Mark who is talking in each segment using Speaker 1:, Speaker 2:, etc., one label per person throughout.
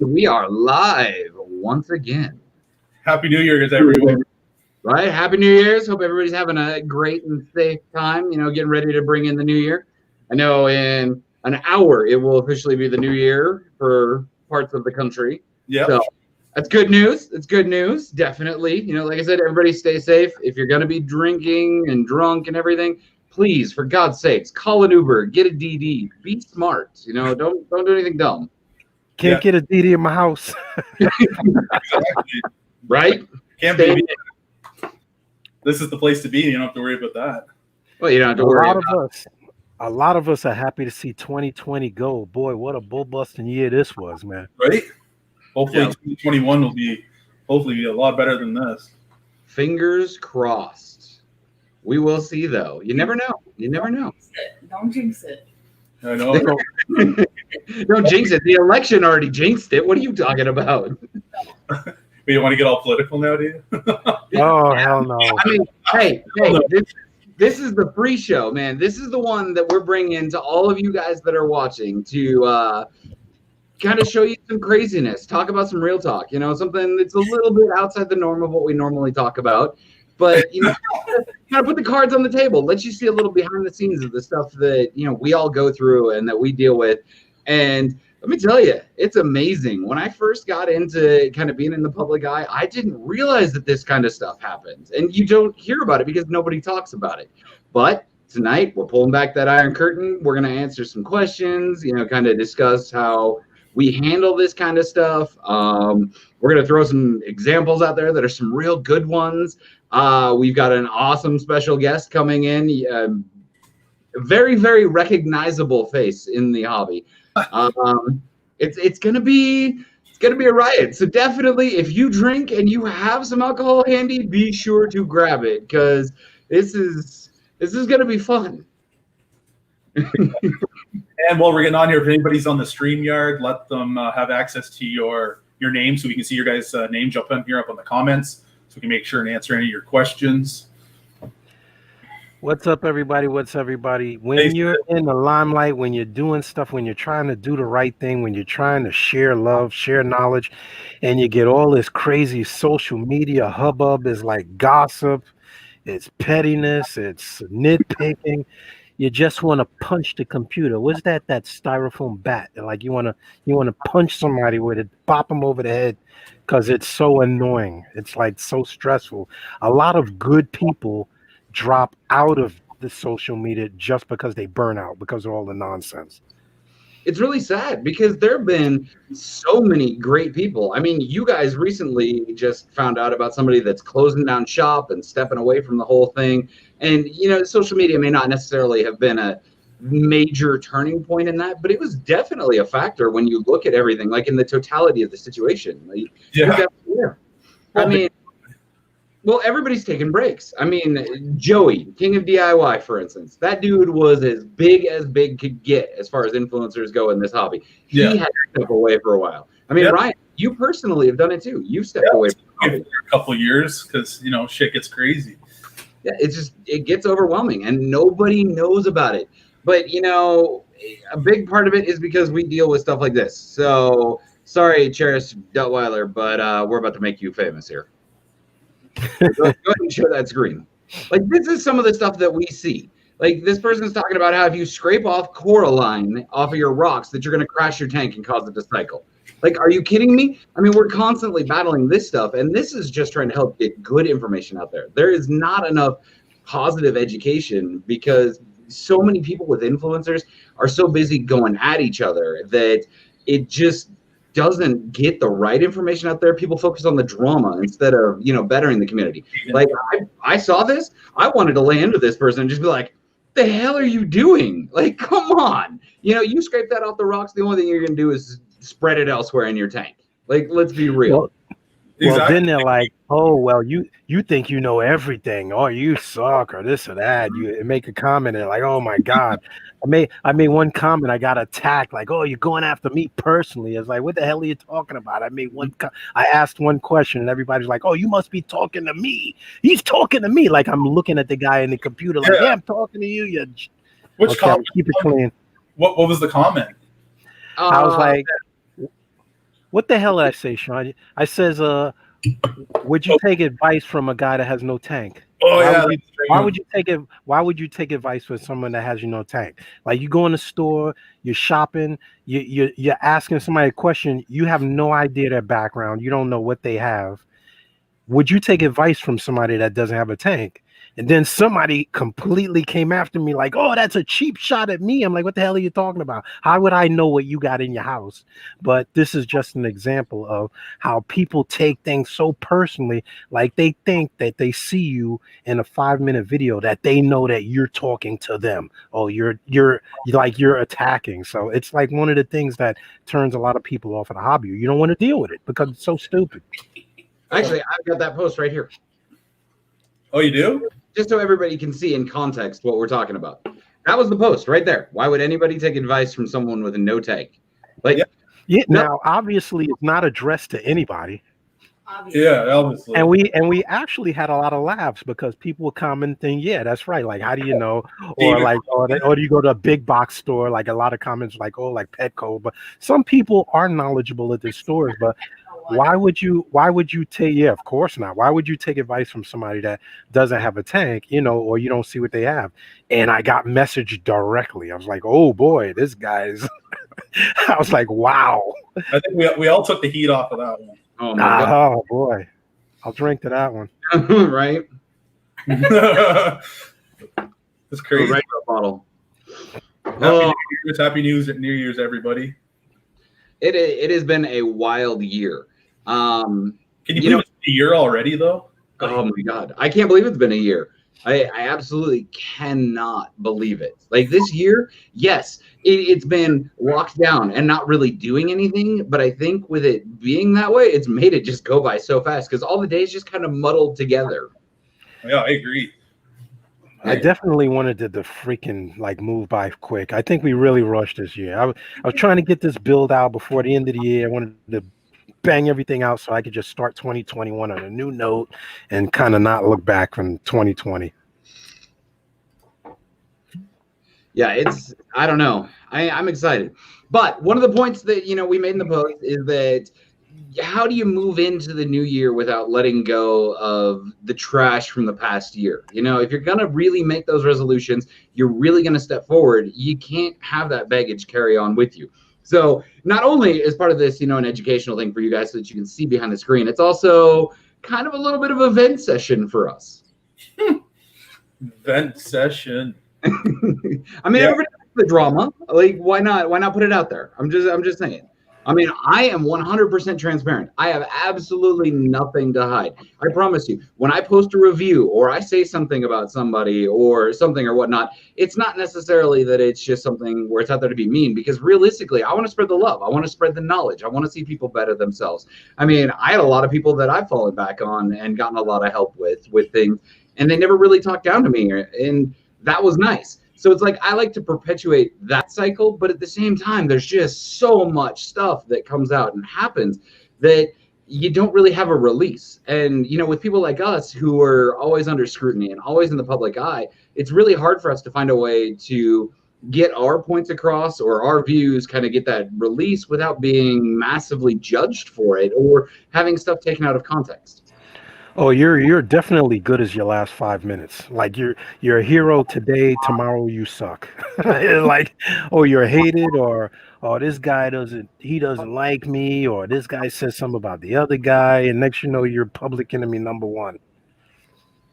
Speaker 1: We are live once again.
Speaker 2: Happy New Year, everyone.
Speaker 1: Right? Happy New Year's. Hope everybody's having a great and safe time, getting ready to bring in the new year. I know in an hour it will officially be the new year for parts of the country.
Speaker 2: Yeah.
Speaker 1: So that's good news. It's good news, definitely. Like I said, everybody stay safe. If you're going to be drinking and drunk and everything, please, for God's sakes, call an Uber, get a DD, be smart. Don't do anything dumb.
Speaker 3: Can't get a DD in my house.
Speaker 2: Exactly.
Speaker 1: Right?
Speaker 2: Can't be. This is the place to be. You don't have to worry about that.
Speaker 1: Well, you don't have to worry about
Speaker 3: it. A lot of us are happy to see 2020 go. Boy, what a bull-busting year this was, man.
Speaker 2: Right? Hopefully 2021 will be a lot better than this.
Speaker 1: Fingers crossed. We will see, though. You never know.
Speaker 4: Don't jinx it.
Speaker 2: I know.
Speaker 1: Don't jinx it. The election already jinxed it. What are you talking about?
Speaker 2: You want to get all political now, do you?
Speaker 3: Oh, hell no.
Speaker 1: I mean, hey, this is the free show, man. This is the one that we're bringing to all of you guys that are watching to kind of show you some craziness, talk about some real talk, something that's a little bit outside the norm of what we normally talk about. But, kind of put the cards on the table, let you see a little behind the scenes of the stuff that, we all go through and that we deal with. And let me tell you, it's amazing. When I first got into kind of being in the public eye, I didn't realize that this kind of stuff happens. And you don't hear about it because nobody talks about it. But tonight, we're pulling back that iron curtain. We're going to answer some questions, kind of discuss how we handle this kind of stuff. We're going to throw some examples out there that are some real good ones. We've got an awesome special guest coming in. Very, very recognizable face in the hobby. It's gonna be a riot. So definitely, if you drink and you have some alcohol handy, be sure to grab it because this is gonna be fun.
Speaker 2: And while we're getting on here, if anybody's on the StreamYard, let them have access to your name so we can see your guys' name jump in here up on the comments so we can make sure and answer any of your questions.
Speaker 3: What's up, everybody? When you're in the limelight, when you're doing stuff, when you're trying to do the right thing, when you're trying to share love, share knowledge, and you get all this crazy social media hubbub, is like gossip, it's pettiness, it's nitpicking. You just want to punch the computer. What's that styrofoam bat? Like you want to punch somebody with it, pop them over the head, because it's so annoying. It's like so stressful. A lot of good people drop out of the social media just because they burn out because of all the nonsense.
Speaker 1: It's really sad because there have been so many great people. I mean, you guys recently just found out about somebody that's closing down shop and stepping away from the whole thing. And, social media may not necessarily have been a major turning point in that, but it was definitely a factor when you look at everything, like in the totality of the situation.
Speaker 2: Yeah.
Speaker 1: I mean, well, everybody's taking breaks. I mean, Joey, King of DIY, for instance, that dude was as big could get as far as influencers go in this hobby. He had to step away for a while. I mean, Ryan, you personally have done it too. You've stepped away from the hobby
Speaker 2: for a couple of years because, shit gets crazy.
Speaker 1: Yeah, it gets overwhelming and nobody knows about it. But, a big part of it is because we deal with stuff like this. So, sorry, Cherish Duttweiler, but we're about to make you famous here. Go ahead and share that screen. Like, this is some of the stuff that we see. Like, this person's talking about how if you scrape off coralline off of your rocks that you're going to crash your tank and cause it to cycle. Like, are you kidding me? I mean, we're constantly battling this stuff, and this is just trying to help get good information out there. There is not enough positive education because so many people with influencers are so busy going at each other that it just doesn't get the right information out there. People focus on the drama instead of, bettering the community. Like, I saw this, I wanted to lay into this person and just be like, the hell are you doing? Like, come on. You scrape that off the rocks, the only thing you're going to do is spread it elsewhere in your tank. Like, let's be real.
Speaker 3: Well, then they're like, oh, well, you think you know everything, or you suck, or this or that. You make a comment and like, oh my God. I made one comment, I got attacked, like, oh, you're going after me personally. It's like, what the hell are you talking about? I asked one question and everybody's like, oh, you must be talking to me. He's talking to me. Like, I'm looking at the guy in the computer like, yeah, I'm talking to you.
Speaker 2: Which comment?
Speaker 3: Keep it clean.
Speaker 2: What was the comment?
Speaker 3: I was like, What the hell did I say, Sean? I says, would you take advice from a guy that has no tank?
Speaker 2: Oh
Speaker 3: Why
Speaker 2: yeah.
Speaker 3: would you, why would you take it? Why would you take advice from someone that has no tank? Like you go in the store, you're shopping, you're asking somebody a question, you have no idea their background, you don't know what they have. Would you take advice from somebody that doesn't have a tank? And then somebody completely came after me like, oh, that's a cheap shot at me. I'm like, what the hell are you talking about? How would I know what you got in your house? But this is just an example of how people take things so personally. Like they think that they see you in a 5-minute video that they know that you're talking to them. Oh, you're attacking. So it's like one of the things that turns a lot of people off of the hobby. You don't want to deal with it because it's so stupid.
Speaker 1: Actually, I've got that post right here.
Speaker 2: Oh, you do?
Speaker 1: Just so everybody can see in context what we're talking about. That was the post right there. Why would anybody take advice from someone with a no tank? Like,
Speaker 3: yeah. Now, obviously, it's not addressed to anybody.
Speaker 4: Obviously.
Speaker 2: Yeah, obviously.
Speaker 3: And we actually had a lot of laughs because people would commenting, yeah, that's right. Like, how do you know? Or like, or do you go to a big box store? Like a lot of comments like, oh, like Petco. But some people are knowledgeable at the stores, but why would you take, yeah, of course not. Why would you take advice from somebody that doesn't have a tank, or you don't see what they have? And I got messaged directly. I was like, oh boy, this guy's I was like, wow.
Speaker 2: I think we all took the heat off of that one.
Speaker 1: oh my God.
Speaker 3: Oh boy. I'll drink to that one.
Speaker 1: Right?
Speaker 2: It's crazy.
Speaker 1: Right in a bottle.
Speaker 2: Happy New Year's, everybody.
Speaker 1: It has been a wild year.
Speaker 2: Can you believe it's a year already, though?
Speaker 1: Oh my God. I can't believe it's been a year. I absolutely cannot believe it. Like this year, yes, it's been locked down and not really doing anything. But I think with it being that way, it's made it just go by so fast because all the days just kind of muddled together.
Speaker 2: Yeah, I agree.
Speaker 3: I definitely wanted to the freaking like move by quick. I think we really rushed this year. I was trying to get this build out before the end of the year. I wanted to bang everything out so I could just start 2021 on a new note and kind of not look back from 2020.
Speaker 1: Yeah, I don't know. I'm excited. But one of the points that, we made in the post is that how do you move into the new year without letting go of the trash from the past year? If you're going to really make those resolutions, you're really going to step forward. You can't have that baggage carry on with you. So not only is part of this, an educational thing for you guys so that you can see behind the screen, it's also kind of a little bit of a vent session for us.
Speaker 2: Vent session.
Speaker 1: I mean, everybody likes the drama. Like, why not? Why not put it out there? I'm just saying. I mean, I am 100% transparent. I have absolutely nothing to hide. I promise you, when I post a review or I say something about somebody or something or whatnot, it's not necessarily that it's just something where it's out there to be mean, because realistically, I want to spread the love. I want to spread the knowledge. I want to see people better themselves. I mean, I had a lot of people that I've fallen back on and gotten a lot of help with things, and they never really talked down to me, and that was nice. So it's like I like to perpetuate that cycle, but at the same time, there's just so much stuff that comes out and happens that you don't really have a release. And, with people like us who are always under scrutiny and always in the public eye, it's really hard for us to find a way to get our points across or our views, kind of get that release without being massively judged for it or having stuff taken out of context.
Speaker 3: Oh, you're definitely good as your last 5 minutes. Like you're a hero today, tomorrow you suck. Like, oh, you're hated, or oh, this guy doesn't like me, or this guy says something about the other guy, and next you know you're public enemy number one.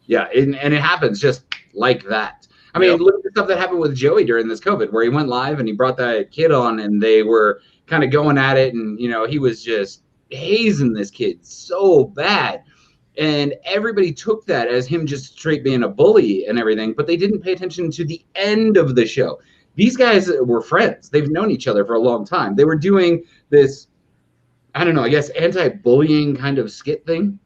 Speaker 1: Yeah, and it happens just like that. I mean, look at the stuff that happened with Joey during this COVID, where he went live and he brought that kid on, and they were kind of going at it, and he was just hazing this kid so bad. And everybody took that as him just straight being a bully and everything, but they didn't pay attention to the end of the show. These guys were friends. They've known each other for a long time. They were doing this, I don't know, I guess anti-bullying kind of skit thing.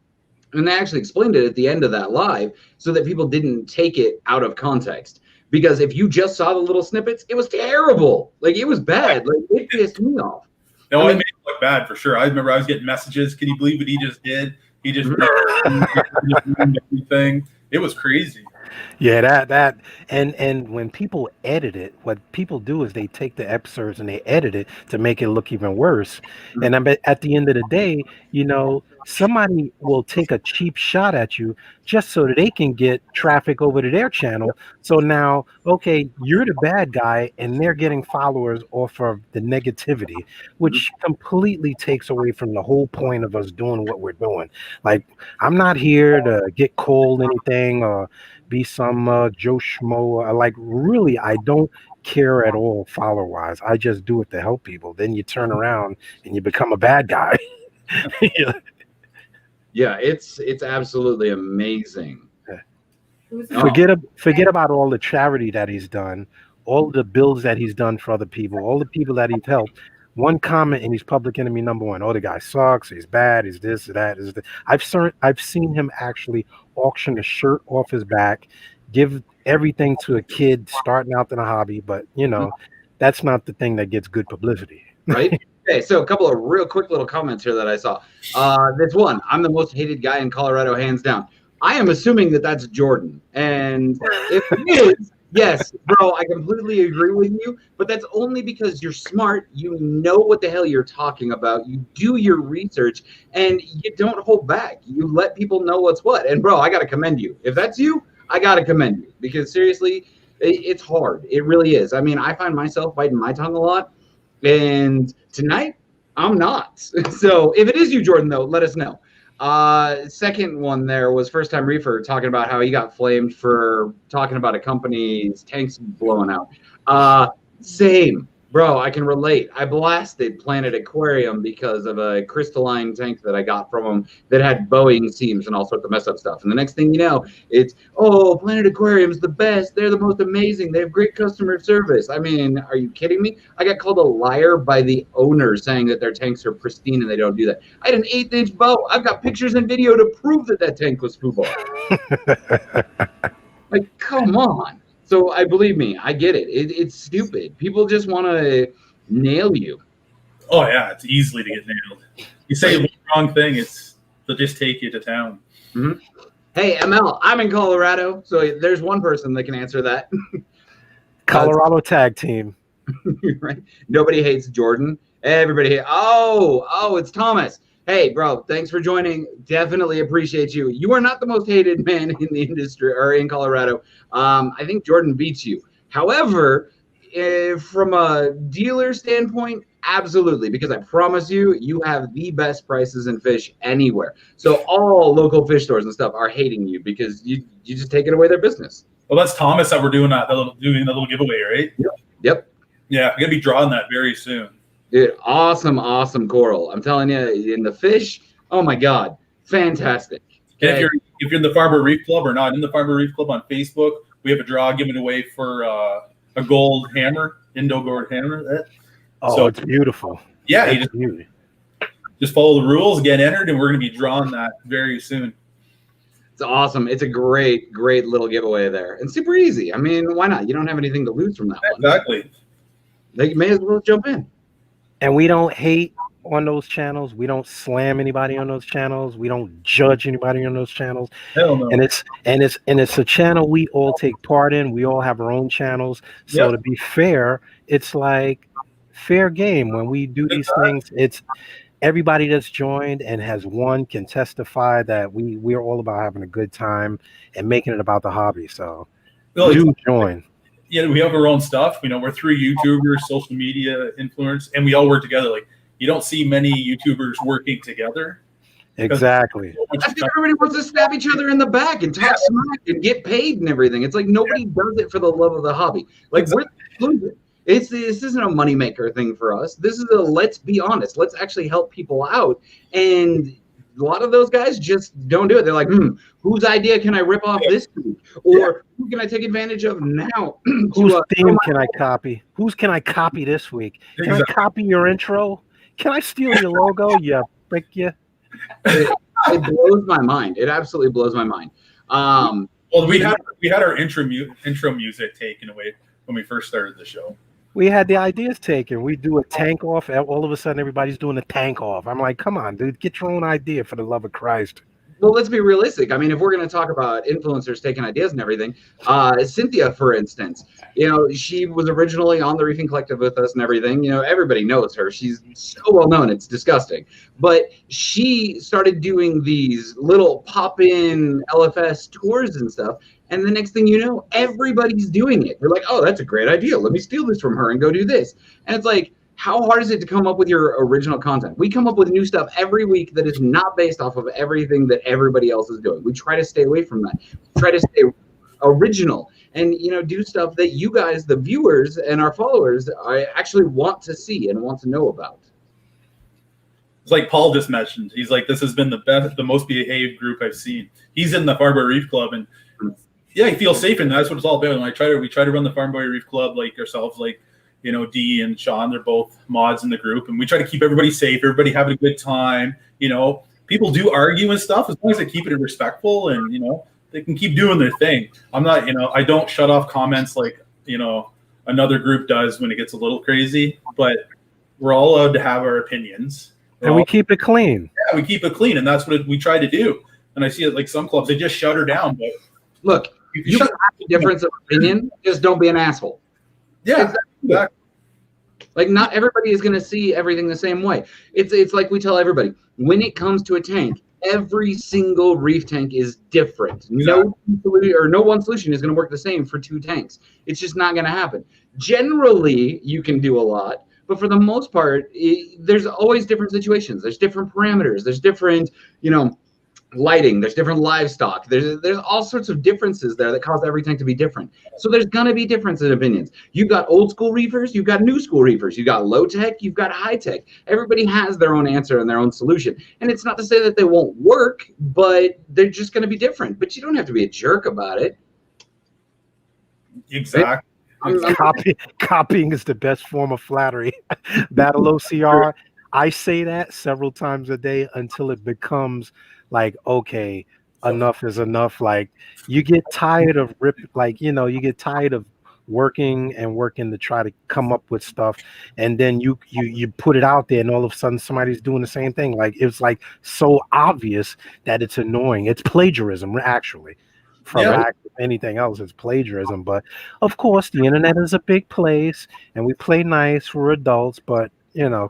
Speaker 1: And they actually explained it at the end of that live so that people didn't take it out of context. Because if you just saw the little snippets, it was terrible. Like, it was bad. Like, it pissed me off.
Speaker 2: No, it made it look bad for sure. I remember I was getting messages. Can you believe what he just did? He just everything. It was crazy.
Speaker 3: Yeah, that and when people edit it, what people do is they take the episodes and they edit it to make it look even worse. And I bet at the end of the day, somebody will take a cheap shot at you just so that they can get traffic over to their channel. So now, okay, you're the bad guy and they're getting followers off of the negativity, which completely takes away from the whole point of us doing what we're doing. Like, I'm not here to get cold anything or be some Joe Schmo. Like, really, I don't care at all follower wise. I just do it to help people. Then you turn around and you become a bad guy. Yeah.
Speaker 1: Yeah, it's absolutely amazing.
Speaker 3: Forget about all the charity that he's done, all the bills that he's done for other people, all the people that he's helped. One comment and he's public enemy number one. Oh, the guy sucks. He's bad. He's this, that, is that. I've seen him actually auction a shirt off his back, give everything to a kid starting out in a hobby. But that's not the thing that gets good publicity.
Speaker 1: Right? Okay, so a couple of real quick little comments here that I saw. This one, I'm the most hated guy in Colorado, hands down. I am assuming that that's Jordan. And if it is, yes, bro, I completely agree with you. But that's only because you're smart. You know what the hell you're talking about. You do your research and you don't hold back. You let people know what's what. And bro, I got to commend you. If that's you, I got to commend you. Because seriously, it's hard. It really is. I mean, I find myself biting my tongue a lot. And tonight, I'm not. So if it is you, Jordan, though, let us know. Second one there was First Time Reefer talking about how he got flamed for talking about a company's tanks blowing out. Same. Bro, I can relate. I blasted Planet Aquarium because of a crystalline tank that I got from them that had Boeing seams and all sorts of mess up stuff. And the next thing you know, it's, oh, Planet Aquarium's the best. They're the most amazing. They have great customer service. I mean, are you kidding me? I got called a liar by the owner saying that their tanks are pristine and they don't do that. I had an 1/8-inch boat. I've got pictures and video to prove that tank was football. Like, come on. So I believe me, I get it. It's stupid. People just want to nail you.
Speaker 2: Oh yeah, it's easily to get nailed. You say the wrong thing, they'll just take you to town.
Speaker 1: Mm-hmm. Hey, ML, I'm in Colorado, so there's one person that can answer that.
Speaker 3: Colorado tag team.
Speaker 1: Right? Nobody hates Jordan. Everybody hates. Oh, it's Thomas. Hey, bro, thanks for joining. Definitely appreciate you. You are not the most hated man in the industry or in Colorado. I think Jordan beats you. However, from a dealer standpoint, absolutely, because I promise you, you have the best prices in fish anywhere. So all local fish stores and stuff are hating you because you just taking away their business.
Speaker 2: Well, that's Thomas that we're doing the little giveaway, right?
Speaker 1: Yep.
Speaker 2: Yeah, we're gonna be drawing that very soon.
Speaker 1: Dude, awesome coral. I'm telling you, in the fish, oh my God, fantastic.
Speaker 2: Okay. If you're in the Farmer Reef Club or not in the Farmer Reef Club on Facebook, we have a draw given away for a gold hammer, Indo gold hammer.
Speaker 3: So it's beautiful.
Speaker 2: Yeah, you just follow the rules, get entered, and we're going to be drawing that very soon.
Speaker 1: It's awesome. It's a great little giveaway there, and super easy. I mean, why not? You don't have anything to lose from that one.
Speaker 2: Exactly.
Speaker 1: They may as well jump in.
Speaker 3: And we don't hate on those channels. We don't slam anybody on those channels. We don't judge anybody on those channels.
Speaker 2: Hell no.
Speaker 3: And it's a channel we all take part in. We all have our own channels. So to be fair, it's like fair game when we do these things. It's everybody that's joined and has won can testify that we're all about having a good time and making it about the hobby. So do join.
Speaker 2: Yeah, we have our own stuff. We're three YouTubers, social media influencers, and we all work together. Like, you don't see many YouTubers working together.
Speaker 3: Exactly.
Speaker 1: I think everybody wants to stab each other in the back and talk smack and get paid and everything. It's like nobody does it for the love of the hobby. Like, we're exclusive. This isn't a moneymaker thing for us. This is let's be honest. Let's actually help people out. And a lot of those guys just don't do it. They're like, whose idea can I rip off this week? Or who can I take advantage of now?
Speaker 3: Whose theme can I copy? Whose can I copy this week? Can I copy your intro? Can I steal your logo? You prick you.
Speaker 1: It blows my mind. It absolutely blows my mind.
Speaker 2: Well, we had our intro music taken away when we first started the show.
Speaker 3: We had the ideas taken. We do a tank off. All of a sudden, everybody's doing a tank off. I'm like, come on, dude, get your own idea for the love of Christ.
Speaker 1: well, let's be realistic. I mean, if we're going to talk about influencers taking ideas and everything, Cynthia, for instance, she was originally on the Reefing Collective with us and everything. Everybody knows her. She's so well known. It's disgusting. But she started doing these little pop-in LFS tours and stuff. And the next thing you know, everybody's doing it. You're like, oh, that's a great idea. Let me steal this from her and go do this. And it's like, how hard is it to come up with your original content? We come up with new stuff every week that is not based off of everything that everybody else is doing. We try to stay away from that. We try to stay original and do stuff that you guys, the viewers and our followers, actually want to see and want to know about.
Speaker 2: It's like Paul just mentioned. He's like, this has been the most behaved group I've seen. He's in the Farm Boy Reef Club, and yeah, he feels safe, and that's what it's all about. And we try to run the Farm Boy Reef Club like ourselves, like Dee and Sean, they're both mods in the group, and we try to keep everybody safe, everybody having a good time. People do argue and stuff, as long as they keep it respectful and they can keep doing their thing. I'm not, I don't shut off comments like another group does when it gets a little crazy, but we're all allowed to have our opinions.
Speaker 3: And we keep it clean.
Speaker 2: Yeah, we keep it clean, and that's what we try to do. And I see it like some clubs, they just shut her down. But
Speaker 1: look, you can have a difference of opinion, just don't be an asshole.
Speaker 2: Yeah, exactly.
Speaker 1: Like, not everybody is going to see everything the same way. It's like we tell everybody, when it comes to a tank, every single reef tank is different.
Speaker 2: Exactly.
Speaker 1: No one solution is going to work the same for two tanks. It's just not going to happen. Generally, you can do a lot, but for the most part, there's always different situations. There's different parameters. There's different, lighting, there's different livestock, there's all sorts of differences there that cause every tank to be different. So there's going to be differences in opinions. You've got old school reefers, you've got new school reefers, you've got low tech, you've got high tech. Everybody has their own answer and their own solution, and it's not to say that they won't work, but they're just going to be different. But you don't have to be a jerk about it.
Speaker 2: Exactly.
Speaker 3: Copying is the best form of flattery. Battle OCR, I say that several times a day until it becomes like, okay, enough is enough. Like, you get tired of you get tired of working to try to come up with stuff, and then you put it out there, and all of a sudden somebody's doing the same thing. Like, it's like so obvious that it's annoying. It's plagiarism, actually. From anything else, it's plagiarism. But of course, the internet is a big place, and we play nice for adults. But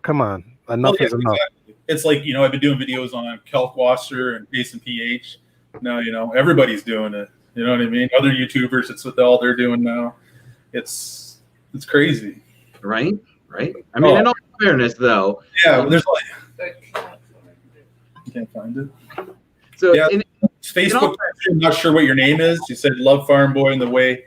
Speaker 3: come on, enough is enough.
Speaker 2: Exactly. It's like, I've been doing videos on Kalkwasser and Basin pH. Now, everybody's doing it. You know what I mean? Other YouTubers, it's what all they're doing now. It's crazy.
Speaker 1: Right? I mean, in all fairness, though.
Speaker 2: Yeah, there's you can't find it.
Speaker 1: So,
Speaker 2: yeah, Facebook, I'm not sure what your name is. You said love Farm Boy in the way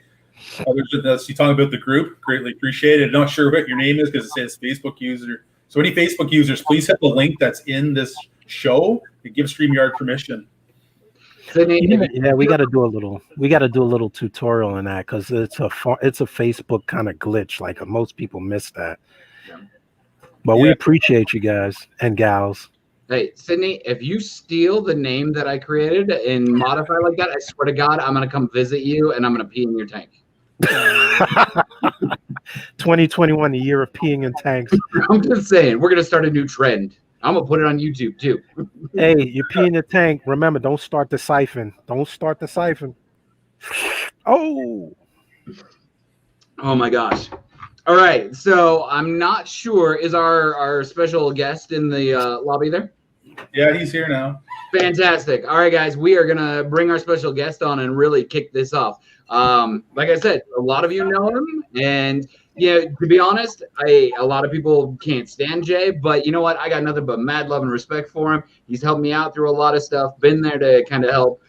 Speaker 2: others did this. You talking about the group. Greatly appreciated. Not sure what your name is because it says Facebook user. So any Facebook users, please hit the link that's in this show to give StreamYard permission.
Speaker 3: Yeah, we got to do a little tutorial on that because it's a Facebook kind of glitch. Like, most people miss that. Yeah. But we appreciate you guys and gals.
Speaker 1: Hey, Sydney, if you steal the name that I created and modify like that, I swear to God, I'm gonna come visit you and I'm gonna pee in your tank.
Speaker 3: 2021, the year of peeing in tanks.
Speaker 1: I'm just saying, we're gonna start a new trend. I'm gonna put it on YouTube too.
Speaker 3: Hey, you pee in the tank. Remember, don't start the siphon. Oh my
Speaker 1: gosh. All right, so I'm not sure, is our special guest in the lobby there?
Speaker 2: Yeah, he's here now.
Speaker 1: Fantastic. All right, guys, we are gonna bring our special guest on and really kick this off. Like I said, a lot of you know him, and to be honest, a lot of people can't stand Jay, but you know what? I got nothing but mad love and respect for him. He's helped me out through a lot of stuff, been there to kind of help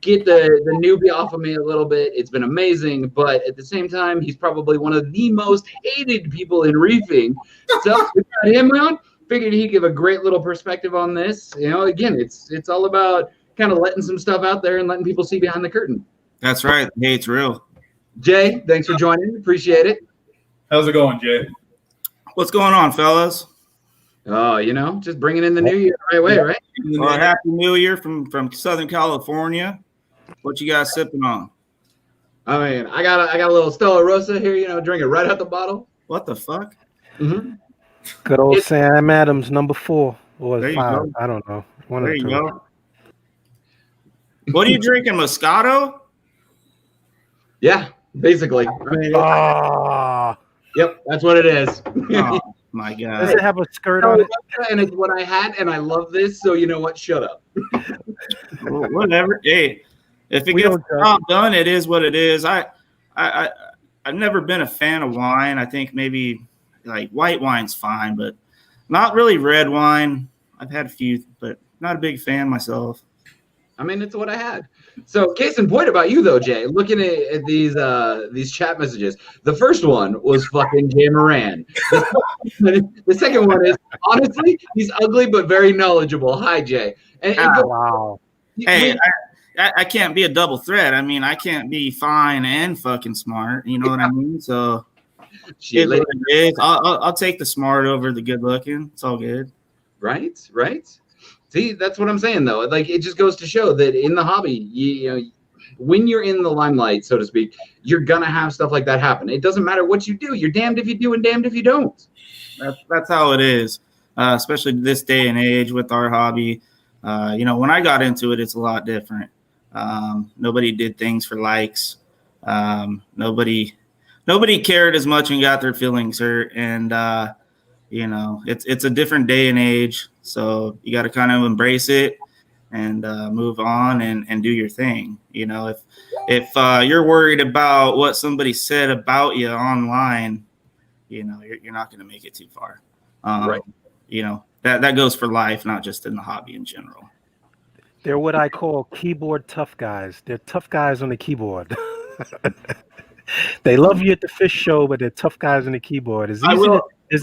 Speaker 1: get the newbie off of me a little bit. It's been amazing, but at the same time, he's probably one of the most hated people in reefing. So we got him on. Figured he'd give a great little perspective on this. Again, it's all about kind of letting some stuff out there and letting people see behind the curtain.
Speaker 5: That's right. Hey, it's real.
Speaker 1: Jay, thanks for joining. Appreciate it.
Speaker 2: How's it going, Jay?
Speaker 5: What's going on, fellas?
Speaker 1: Oh, just bringing in the new year the right way, right?
Speaker 5: Well, Happy New Year from Southern California. What you guys sipping on?
Speaker 1: I mean, I got a little Stella Rosa here, drinking right out the bottle.
Speaker 5: What the fuck?
Speaker 1: Mm-hmm.
Speaker 3: Good old Sam Adams, number 4 or
Speaker 5: there
Speaker 3: 5.
Speaker 5: Go.
Speaker 3: I don't know.
Speaker 5: There you go. What are you drinking, Moscato?
Speaker 1: Yeah, basically.
Speaker 3: Oh,
Speaker 1: Yep, that's what it is.
Speaker 5: Oh my
Speaker 3: does
Speaker 5: God.
Speaker 3: it have a skirt on it?
Speaker 1: And it's what I had, and I love this. So you know what? Shut up.
Speaker 5: Well, whatever. Hey, if it
Speaker 3: We
Speaker 5: gets
Speaker 3: don't judge.
Speaker 5: the job done, it is what it is. I've never been a fan of wine. I think maybe like white wine's fine, but not really red wine. I've had a few, but not a big fan myself.
Speaker 1: I mean, it's what I had. So, case in point about you though, Jay. Looking at these chat messages, the first one was fucking Jay Moran. The second one is honestly, he's ugly but very knowledgeable. Hi, Jay. And
Speaker 3: Wow.
Speaker 5: Hey, I can't be a double threat. I mean, I can't be fine and fucking smart. You know what I mean? So
Speaker 1: shit,
Speaker 5: it's what it is. I'll take the smart over the good looking. It's all good.
Speaker 1: right. See, that's what I'm saying though. Like, it just goes to show that in the hobby, you know, when you're in the limelight, so to speak, you're gonna have stuff like that happen. It doesn't matter what you do. You're damned if you do and damned if you don't.
Speaker 5: That's how it is, especially this day and age with our hobby. You know, when I got into it, it's a lot different. Nobody did things for likes. Nobody cared as much and got their feelings hurt. And you know, it's a different day and age. So you got to kind of embrace it and move on and do your thing. You know, if you're worried about what somebody said about you online, you know, you're not going to make it too far.
Speaker 1: Right.
Speaker 5: You know, that goes for life, not just in the hobby in general.
Speaker 3: They're what I call keyboard tough guys. They're tough guys on the keyboard. They love you at the fish show, but they're tough guys on the keyboard. It's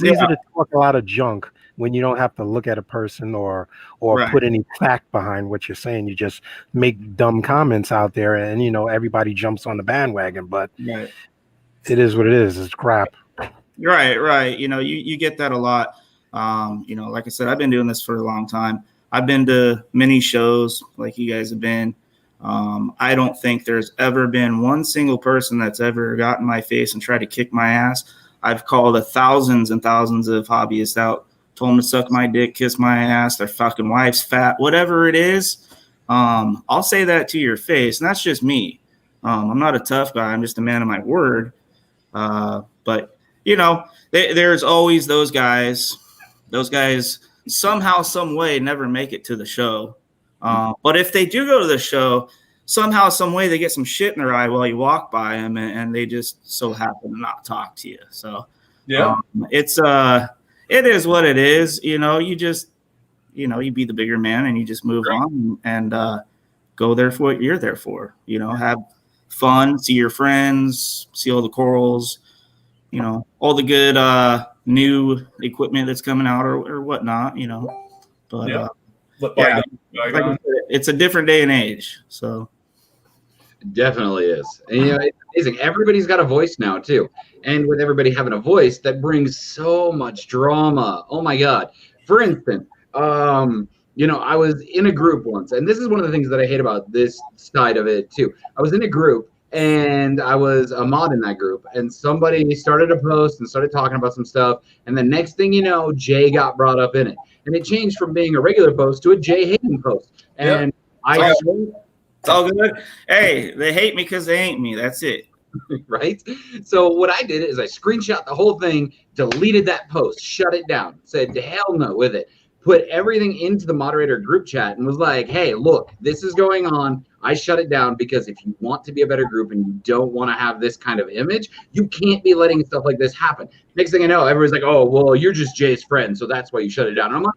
Speaker 3: easy to talk a lot of junk when you don't have to look at a person or
Speaker 5: Right.
Speaker 3: put any fact behind what you're saying. You just make dumb comments out there, and you know everybody jumps on the bandwagon. But
Speaker 5: Right.
Speaker 3: it is what it is. It's crap.
Speaker 5: Right. You know, you get that a lot. You know, like I said, I've been doing this for a long time. I've been to many shows like you guys have been. I don't think there's ever been one single person that's ever gotten my face and tried to kick my ass. I've called thousands and thousands of hobbyists out, told them to suck my dick, kiss my ass, their fucking wife's fat, whatever it is. I'll say that to your face, and that's just me. I'm not a tough guy. I'm just a man of my word. But you know, there's always those guys. Those guys somehow, some way, never make it to the show. But if they do go to the show, somehow, some way, they get some shit in their eye while you walk by them, and they just so happen to not talk to you. So
Speaker 2: Yeah.
Speaker 5: it is what it is. You know, you just, you know, you be the bigger man and you just move on and go there for what you're there for. You know, have fun, see your friends, see all the corals, you know, all the good new equipment that's coming out or whatnot, you know. But
Speaker 2: Yeah.
Speaker 5: like I said, it's a different day and age. So
Speaker 1: Definitely is. And you know, it's amazing. Everybody's got a voice now too. And with everybody having a voice, that brings so much drama. Oh my God. For instance, you know, I was in a group once, and this is one of the things that I hate about this side of it too. I was in a group and I was a mod in that group, and somebody started a post and started talking about some stuff. And the next thing you know, Jay got brought up in it. And it changed from being a regular post to a Jay hating post. And
Speaker 5: it's all good. Hey, they hate me because they ain't me. That's it.
Speaker 1: Right? So what I did is I screenshot the whole thing, deleted that post, shut it down, said to hell no with it, put everything into the moderator group chat and was like, hey, look, this is going on. I shut it down because if you want to be a better group and you don't want to have this kind of image, you can't be letting stuff like this happen. Next thing I know, everybody's like, oh, well, you're just Jay's friend, so that's why you shut it down. And I'm like,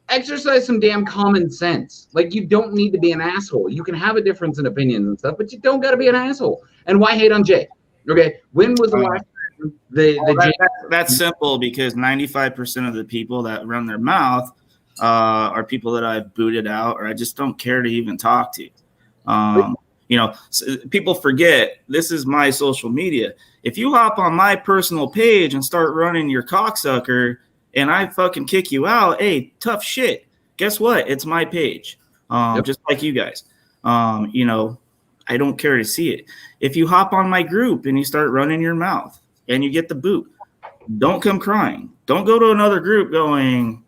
Speaker 1: exercise some damn common sense. Like, you don't need to be an asshole. You can have a difference in opinions and stuff, but you don't got to be an asshole. And why hate on Jay? Okay, when was the last time
Speaker 5: that's simple because 95% of the people that run their mouth are people that I've booted out or I just don't care to even talk to. You know, people forget this is my social media. If you hop on my personal page and start running your cocksucker and I fucking kick you out, hey, tough shit. Guess what? It's my page. Just like you guys. You know, I don't care to see it. If you hop on my group and you start running your mouth and you get the boot, don't come crying. Don't go to another group going,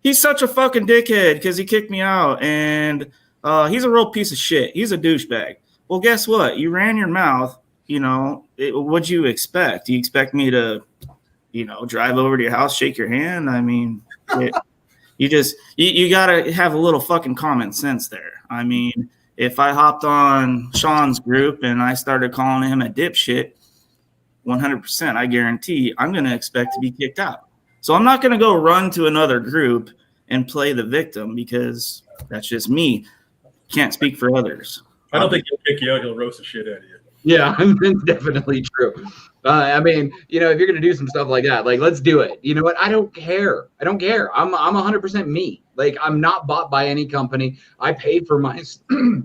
Speaker 5: he's such a fucking dickhead because he kicked me out and He's a real piece of shit. He's a douchebag. Well, guess what? You ran your mouth. What'd you expect? Do you expect me to, drive over to your house, shake your hand? I mean, you gotta have a little fucking common sense there. I mean, if I hopped on Sean's group and I started calling him a dipshit, 100%, I guarantee I'm going to expect to be kicked out. So I'm not going to go run to another group and play the victim because that's just me. Can't speak for others.
Speaker 2: I don't think he'll kick you out. He'll roast the shit out of you.
Speaker 1: Yeah, that's definitely true. I mean, if you're going to do some stuff like that, like, let's do it. You know what? I don't care. I'm 100% me. Like, I'm not bought by any company. I pay for my,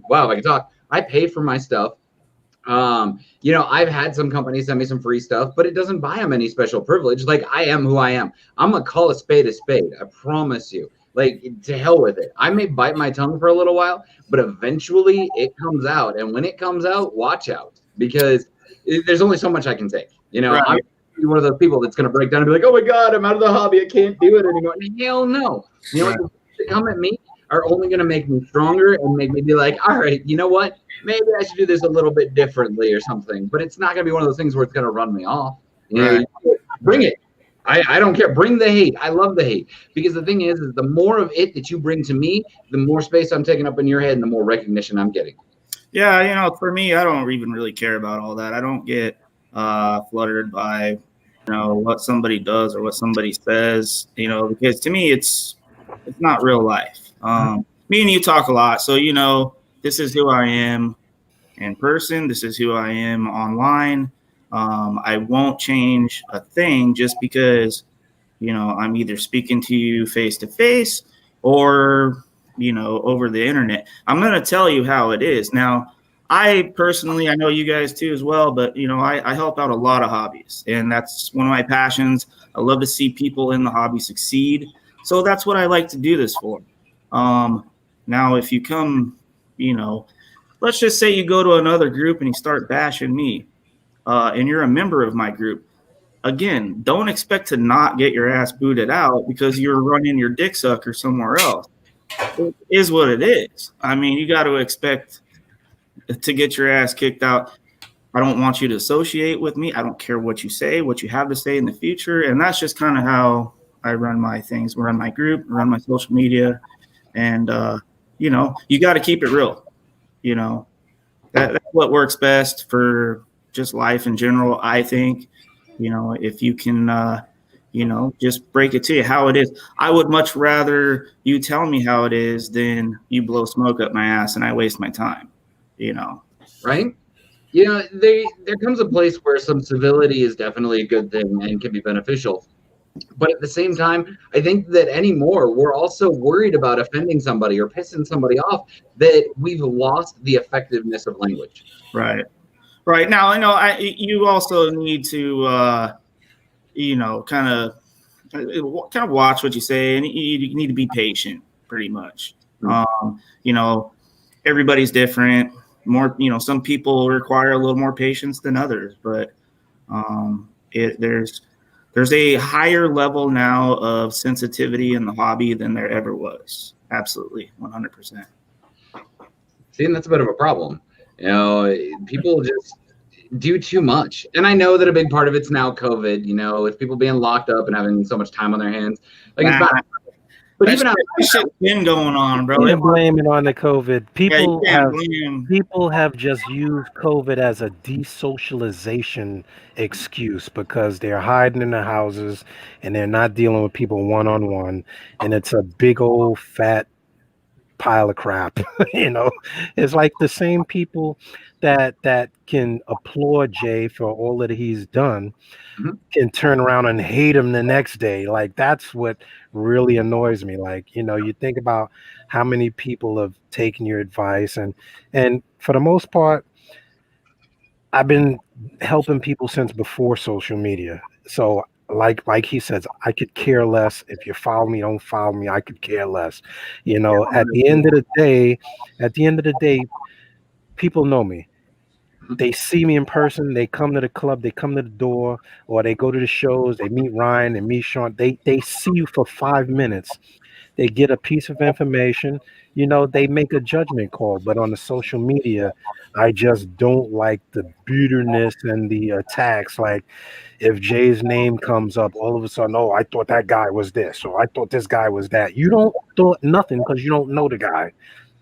Speaker 1: wow, if I can talk. I pay for my stuff. I've had some companies send me some free stuff, but it doesn't buy them any special privilege. Like, I am who I am. I'm going to call a spade. I promise you. Like, to hell with it. I may bite my tongue for a little while, but eventually it comes out. And when it comes out, watch out, because there's only so much I can take. Right. I'm one of those people that's going to break down and be like, oh my God, I'm out of the hobby. I can't do it anymore. Hell no. What come at me are only going to make me stronger and make me be like, all right, you know what? Maybe I should do this a little bit differently or something. But it's not going to be one of those things where it's going to run me off. Bring it. I don't care. Bring the hate. I love the hate, because the thing is the more of it that you bring to me, the more space I'm taking up in your head and the more recognition I'm getting.
Speaker 5: Yeah, for me, I don't even really care about all that. I don't get fluttered by what somebody does or what somebody says, because to me it's not real life. Me and you talk a lot, so this is who I am in person, this is who I am online. I won't change a thing just because I'm either speaking to you face to face or over the internet. I'm going to tell you how it is. Now, I personally, I know you guys too as well, but I help out a lot of hobbies, and that's one of my passions. I love to see people in the hobby succeed, so that's what I like to do this for. Now, if you come, let's just say you go to another group and you start bashing me, and you're a member of my group. Again, don't expect to not get your ass booted out because you're running your dick sucker somewhere else. It is what it is. I mean, you got to expect to get your ass kicked out. I don't want you to associate with me. I don't care what you say, what you have to say in the future. And that's just kind of how I run my things, run my group, run my social media. And, you got to keep it real. That's what works best for just life in general, I think. If you can, just break it to you how it is. I would much rather you tell me how it is than you blow smoke up my ass and I waste my time,
Speaker 1: Right? There comes a place where some civility is definitely a good thing and can be beneficial. But at the same time, I think that anymore, we're also worried about offending somebody or pissing somebody off, that we've lost the effectiveness of language.
Speaker 5: Right. Right. Now, I know you also need to, kind of watch what you say, and you need to be patient, pretty much. Everybody's different. More, some people require a little more patience than others, but there's a higher level now of sensitivity in the hobby than there ever was. Absolutely, 100%.
Speaker 1: See, and that's a bit of a problem. People just do too much. And I know that a big part of it's now COVID, with people being locked up and having so much time on their hands. Like, it's not. But even
Speaker 5: shit's been going on, bro.
Speaker 3: You can't blame it on the COVID. People have just used COVID as a desocialization excuse because they're hiding in their houses and they're not dealing with people one-on-one. And it's a big old fat pile of crap. It's like the same people that can applaud Jay for all that he's done can turn around and hate him the next day. Like, that's what really annoys me. Like, you think about how many people have taken your advice, and for the most part, I've been helping people since before social media. So like he says, I could care less if you follow me, don't follow me. I could care less. At the end of the day, people know me. They see me in person. They come to the club. They come to the door, or they go to the shows. They meet Ryan and meet Sean. They see you for 5 minutes. They get a piece of information, they make a judgment call. But on the social media, I just don't like the bitterness and the attacks. Like if Jay's name comes up, all of a sudden, oh, I thought that guy was this, or I thought this guy was that. You don't thought nothing because you don't know the guy.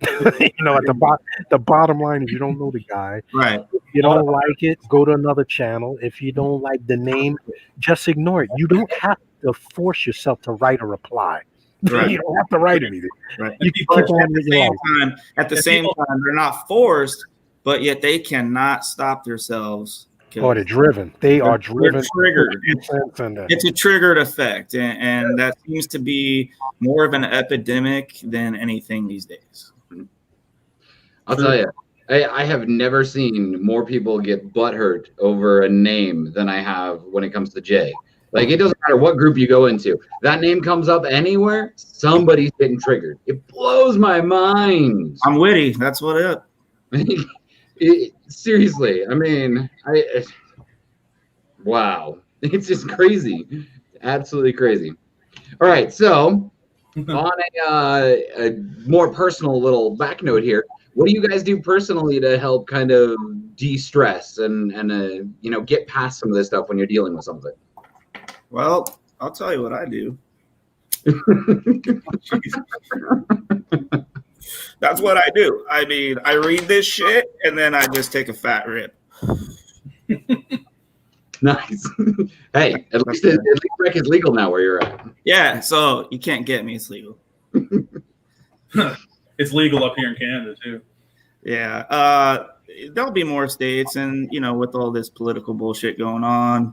Speaker 3: At the bottom line is you don't know the guy.
Speaker 5: Right.
Speaker 3: If you don't like it, go to another channel. If you don't like the name, just ignore it. You don't have to force yourself to write a reply.
Speaker 5: Right.
Speaker 3: You don't have to write anything.
Speaker 5: Right.
Speaker 3: You can keep on
Speaker 5: At the same time, they're not forced, but yet they cannot stop themselves.
Speaker 3: Oh, they're driven. They are driven.
Speaker 5: Triggered. It's a triggered effect, and that seems to be more of an epidemic than anything these days.
Speaker 1: I'll tell you, I have never seen more people get butthurt over a name than I have when it comes to Jay. Like, it doesn't matter what group you go into. That name comes up anywhere, somebody's getting triggered. It blows my mind.
Speaker 5: I'm witty. That's what it.
Speaker 1: Seriously, I mean, wow. It's just crazy. Absolutely crazy. All right, so on a more personal little back note here, what do you guys do personally to help kind of de-stress and get past some of this stuff when you're dealing with something?
Speaker 5: Well, I'll tell you what I do. That's what I do. I mean, I read this shit and then I just take a fat rip.
Speaker 1: Nice. Hey, at least rec is legal now where you're at.
Speaker 5: Yeah, so you can't get me. It's legal.
Speaker 2: It's legal up here in Canada too.
Speaker 5: Yeah, there'll be more states, and with all this political bullshit going on,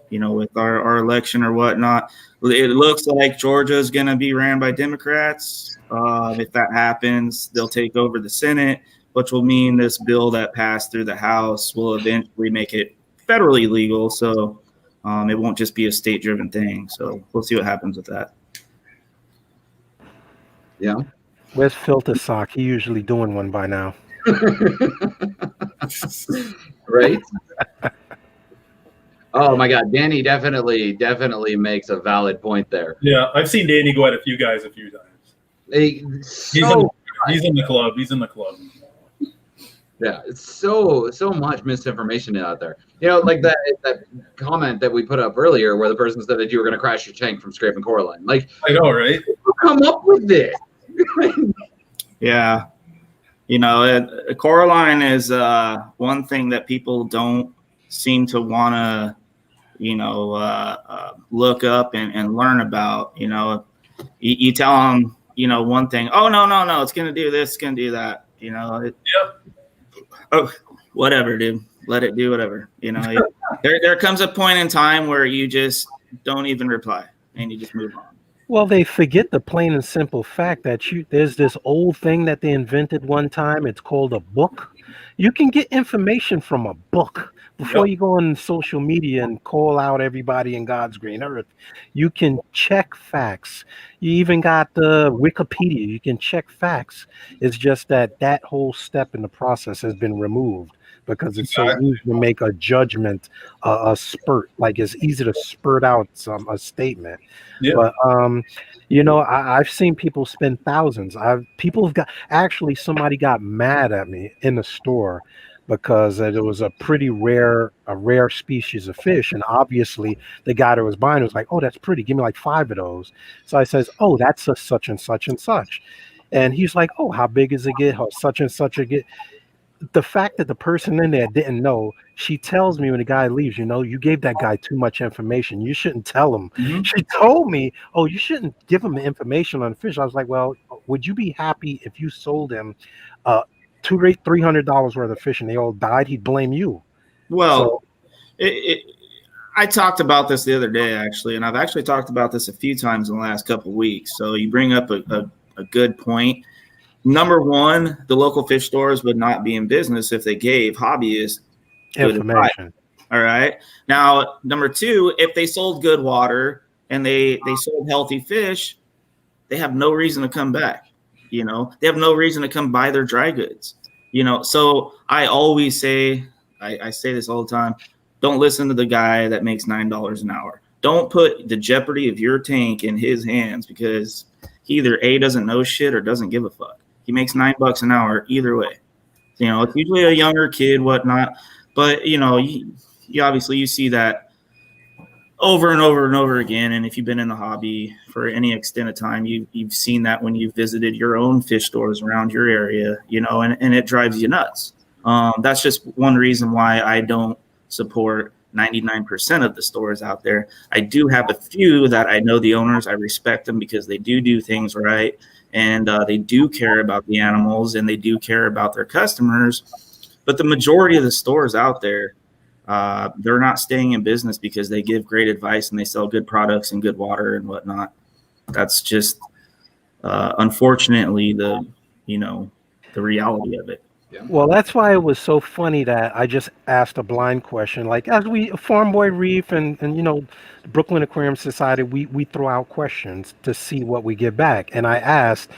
Speaker 5: with our election or whatnot, it looks like Georgia's going to be ran by Democrats. If that happens, they'll take over the Senate, which will mean this bill that passed through the House will eventually make it federally legal. So it won't just be a state-driven thing. So we'll see what happens with that.
Speaker 1: Yeah.
Speaker 3: Where's Filter Sock? He usually doing one by now.
Speaker 1: Right? Oh my God, Danny definitely makes a valid point there.
Speaker 2: Yeah, I've seen Danny go at a few guys a few times. He's in the club. He's in the club.
Speaker 1: Yeah, it's so much misinformation out there. Like that comment that we put up earlier where the person said that you were going to crash your tank from scraping coralline. Like,
Speaker 2: I know, right?
Speaker 1: Who come up with this?
Speaker 5: Yeah. Coralline is one thing that people don't seem to want to, look up and learn about. You tell them, one thing. Oh, no, it's going to do this, it's going to do that.
Speaker 2: Yep.
Speaker 5: Oh, whatever, dude. Let it do whatever. There comes a point in time where you just don't even reply and you just move on.
Speaker 3: Well, they forget the plain and simple fact that there's this old thing that they invented one time. It's called a book. You can get information from a book before you go on social media and call out everybody in God's green earth. You can check facts. You even got the Wikipedia. You can check facts. It's just that whole step in the process has been removed because it's so easy to make a judgment, a spurt. Like it's easy to spurt out a statement. Yeah. But I've seen people spend thousands. Somebody got mad at me in the store because it was a rare species of fish, and obviously the guy that was buying it was like, "Oh, that's pretty. Give me like 5 of those." So I says, "Oh, that's a such and such and such," and he's like, "Oh, how big is it get? How such and such a get?" The fact that the person in there didn't know, she tells me when the guy leaves, you gave that guy too much information. You shouldn't tell him. Mm-hmm. She told me, oh, you shouldn't give him the information on the fish. I was like, well, would you be happy if you sold him $300 worth of fish and they all died? He'd blame you.
Speaker 5: Well, I talked about this the other day, actually, and I've actually talked about this a few times in the last couple of weeks. So you bring up a good point. Number one, the local fish stores would not be in business if they gave hobbyists
Speaker 3: information.
Speaker 5: All right. Now, number two, if they sold good water and they sold healthy fish, they have no reason to come back. They have no reason to come buy their dry goods. So I always say, I say this all the time, don't listen to the guy that makes $9 an hour. Don't put the jeopardy of your tank in his hands because he either A, doesn't know shit or doesn't give a fuck. He makes $9 an hour either way. You know, it's usually a younger kid, whatnot. But, you know, you obviously you see that over and over and over again. And if you've been in the hobby for any extent of time, you've seen that when you've visited your own fish stores around your area, you know, and it drives you nuts. That's just one reason why I don't support 99% of the stores out there. I do have a few that I know the owners, I respect them because they do things right. And they do care about the animals and they do care about their customers. But the majority of the stores out there, they're not staying in business because they give great advice and they sell good products and good water and whatnot. That's just, unfortunately, the reality of it.
Speaker 3: Well, that's why it was so funny that I just asked a blind question. Like, as we Farm Boy Reef and you know, Brooklyn Aquarium Society, we throw out questions to see what we get back. And I asked,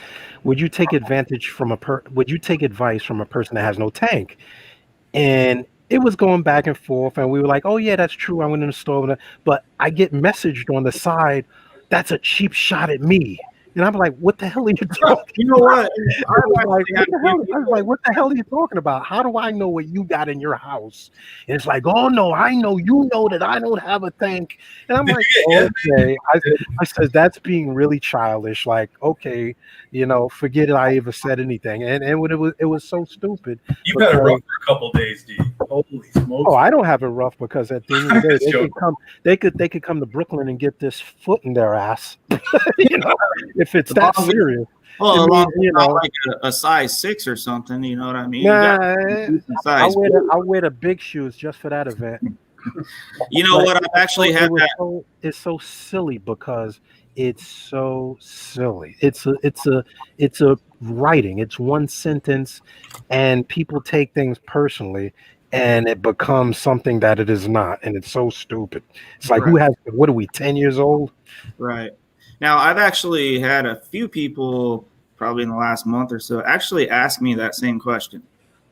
Speaker 3: would you take advice from a person that has no tank? And it was going back and forth, and we were like, oh yeah, that's true. I went in the store, but I get messaged on the side, that's a cheap shot at me. And I'm like, what the hell are you talking
Speaker 5: You know what?
Speaker 3: I was like, what the hell are you talking about? How do I know what you got in your house? And it's like, oh no, I know you know that I don't have a tank. And I'm like, okay. I said, that's being really childish. Like, okay, you know, forget it. I ever said anything. And it was so stupid.
Speaker 2: You've had it rough for a couple days, D. Holy smokes.
Speaker 3: Oh, I don't have it rough because at the end of the day, they could come to Brooklyn and get this foot in their ass. You know, if it's that serious.
Speaker 5: Well,
Speaker 3: you know,
Speaker 5: like a size 6 or something, you know what I mean?
Speaker 3: Nah, I'll wear the big shoes just for that event.
Speaker 5: You know what? I've actually had that.
Speaker 3: It's so silly because it's so silly. It's a writing. It's one sentence, and people take things personally, and it becomes something that it is not, and it's so stupid. It's like, what are we, 10 years old?
Speaker 5: Right. Now, I've actually had a few people probably in the last month or so actually ask me that same question.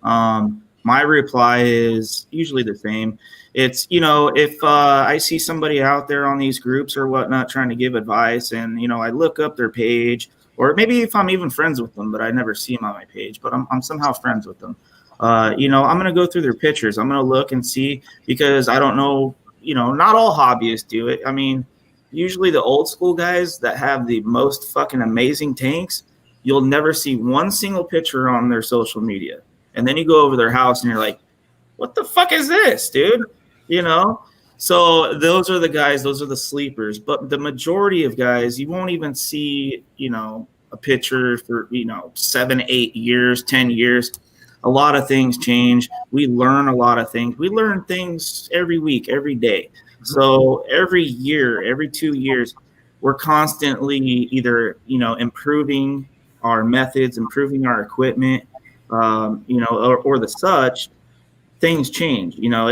Speaker 5: My reply is usually the same. It's, you know, if I see somebody out there on these groups or whatnot trying to give advice and, you know, I look up their page, or maybe if I'm even friends with them, but I never see them on my page, but I'm somehow friends with them. You know, I'm going to go through their pictures. I'm going to look and see, because I don't know, you know, not all hobbyists do it. I mean, usually the old school guys that have the most fucking amazing tanks, you'll never see one single picture on their social media. And then you go over their house and you're like, what the fuck is this, dude? You know? So those are the guys, those are the sleepers. But the majority of guys, you won't even see, you know, a picture for, you know, 7, 8 years, 10 years. A lot of things change. We learn a lot of things. We learn things every week, every day. So every year, every 2 years, we're constantly either, you know, improving our methods, improving our equipment, you know, or the such. Things change. You know,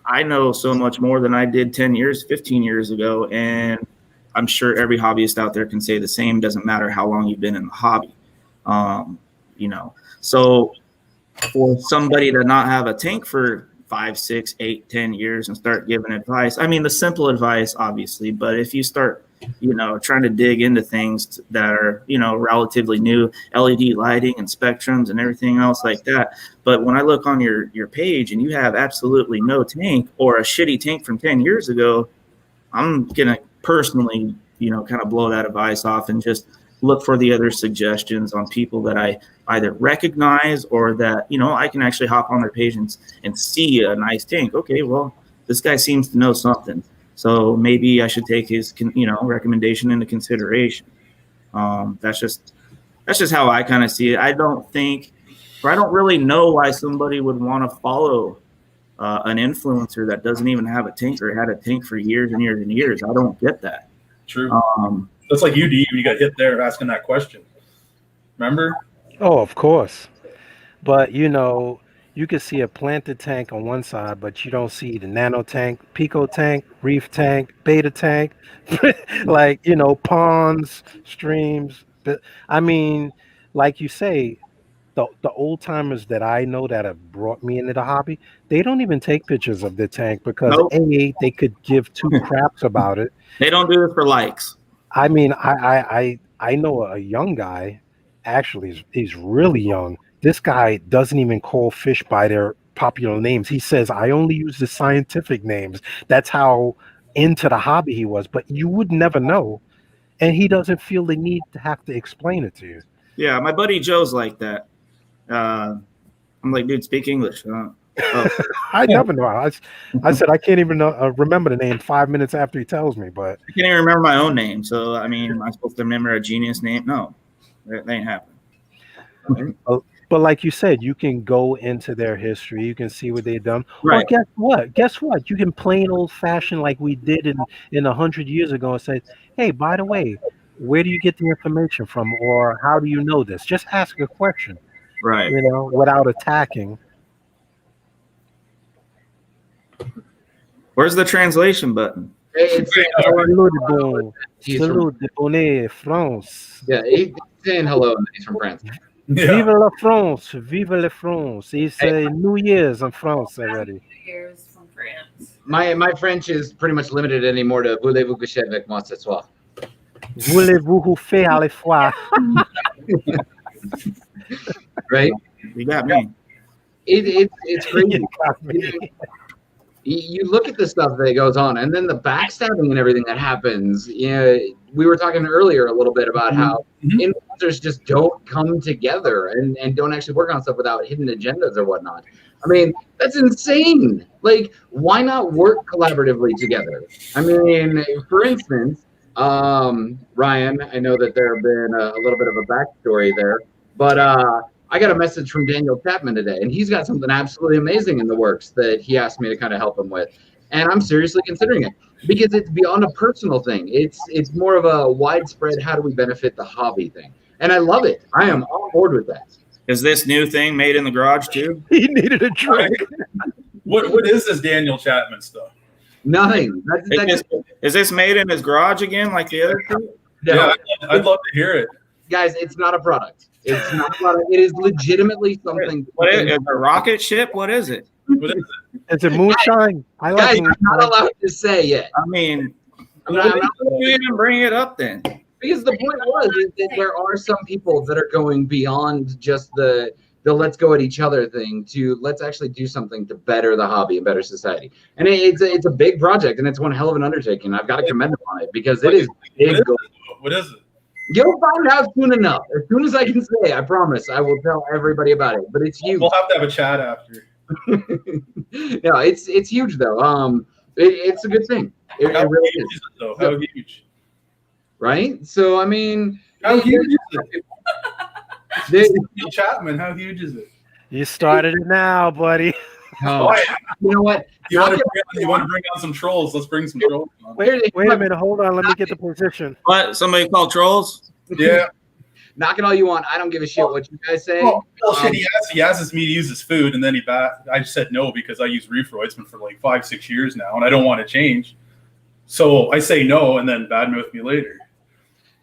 Speaker 5: I know so much more than I did 10 years, 15 years ago. And I'm sure every hobbyist out there can say the same. Doesn't matter how long you've been in the hobby. You know, so for somebody to not have a tank for 5, 6, 8, 10 years and start giving advice. I mean, the simple advice, obviously, but if you start, you know, trying to dig into things that are, you know, relatively new, LED lighting and spectrums and everything else like that. But when I look on your page and you have absolutely no tank or a shitty tank from 10 years ago, I'm going to personally, you know, kind of blow that advice off and just look for the other suggestions on people that I either recognize or that, you know, I can actually hop on their page and see a nice tank. Okay, well, this guy seems to know something. So maybe I should take his, you know, recommendation into consideration. That's just how I kind of see it. I don't really know why somebody would want to follow an influencer that doesn't even have a tank or had a tank for years and years and years. I don't get that.
Speaker 2: True. That's like you, D, when you got hit there asking that question. Remember?
Speaker 3: Oh, of course. But, you know, you can see a planted tank on one side, but you don't see the nano tank, pico tank, reef tank, beta tank, like, you know, ponds, streams. I mean, like you say, the old timers that I know that have brought me into the hobby, they don't even take pictures of their tank because
Speaker 5: Nope.
Speaker 3: A, they could give two craps about it.
Speaker 5: They don't do it for likes.
Speaker 3: I mean, I know a young guy. Actually, he's really young. This guy doesn't even call fish by their popular names. He says, "I only use the scientific names." That's how into the hobby he was. But you would never know, and he doesn't feel the need to have to explain it to you.
Speaker 5: Yeah, my buddy Joe's like that. I'm like, dude, speak English.
Speaker 3: I never know. I said I can't even remember the name 5 minutes after he tells me. But
Speaker 5: I can't even remember my own name. So I mean, am I supposed to remember a genius name? No, that ain't happening.
Speaker 3: but like you said, you can go into their history. You can see what they've done.
Speaker 5: Right.
Speaker 3: Or guess what? Guess what? You can plain old fashioned like we did in 100 years ago and say, hey, by the way, where do you get the information from, or how do you know this? Just ask a question.
Speaker 5: Right.
Speaker 3: You know, without attacking.
Speaker 5: Where's the translation button?
Speaker 1: It's
Speaker 3: Salut de bonnet, France.
Speaker 1: yeah, he's saying hello. And he's from France.
Speaker 2: Yeah.
Speaker 3: Vive la France, vive la France. He's New Year's in France already.
Speaker 4: Years from France.
Speaker 1: My French is pretty much limited anymore to voulez-vous coucher avec moi ce soir.
Speaker 3: Voulez-vous faire à la fois?
Speaker 1: Right?
Speaker 5: You got me.
Speaker 1: It's crazy.
Speaker 3: You got me.
Speaker 1: You look at the stuff that goes on, and then the backstabbing and everything that happens. You know, we were talking earlier a little bit about how influencers just don't come together and don't actually work on stuff without hidden agendas or whatnot. I mean, that's insane. Like, why not work collaboratively together? I mean, for instance, Ryan, I know that there have been a little bit of a backstory there, but I got a message from Daniel Chapman today, and he's got something absolutely amazing in the works that he asked me to kind of help him with. And I'm seriously considering it because it's beyond a personal thing. It's more of a widespread, how do we benefit the hobby thing. And I love it. I am on board with that.
Speaker 5: Is this new thing made in the garage too?
Speaker 3: He needed a drink.
Speaker 2: What is this Daniel Chapman stuff?
Speaker 1: Nothing.
Speaker 5: Is this made in his garage again, like the other two?
Speaker 1: No,
Speaker 2: Yeah, I'd love to hear it.
Speaker 1: guys, it's not a product. It's not a product. It is legitimately something.
Speaker 5: What is it? A rocket ship? What is it?
Speaker 2: What is it?
Speaker 3: It's a moonshine. I like
Speaker 1: Guys, I'm
Speaker 3: moonshine.
Speaker 1: not allowed to say yet.
Speaker 5: I mean,
Speaker 1: I'm
Speaker 5: why
Speaker 1: not-
Speaker 5: did you even bring it up then?
Speaker 1: Because the point was is that there are some people that are going beyond just the let's go at each other thing to let's actually do something to better the hobby and better society. And it's a big project, and it's one hell of an undertaking. I've got to commend them on it because it is big.
Speaker 2: What is it?
Speaker 1: You'll find out soon enough. As soon as I can say, I promise, I will tell everybody about it. But it's huge.
Speaker 2: We'll have to have a chat after.
Speaker 1: No, it's huge though. It's a good thing. It
Speaker 2: How
Speaker 1: really
Speaker 2: huge
Speaker 1: is.
Speaker 2: is it though? How huge?
Speaker 1: Right? So I mean,
Speaker 2: How huge is it?
Speaker 1: they-
Speaker 2: Daniel Chapman, how huge is it?
Speaker 3: You started it now, buddy.
Speaker 1: oh, you know what?
Speaker 2: You want to bring on some trolls? Let's bring some trolls on.
Speaker 3: Wait a minute. Hold on. Let me get the position.
Speaker 5: What? Somebody called trolls?
Speaker 2: Yeah.
Speaker 1: Knock it all you want. I don't give a shit what you guys say.
Speaker 2: Well, shit, he asks me to use his food, and then I just said no because I use Reef Roidsman for like 5-6 years now, and I don't want to change. So I say no, and then badmouth me later.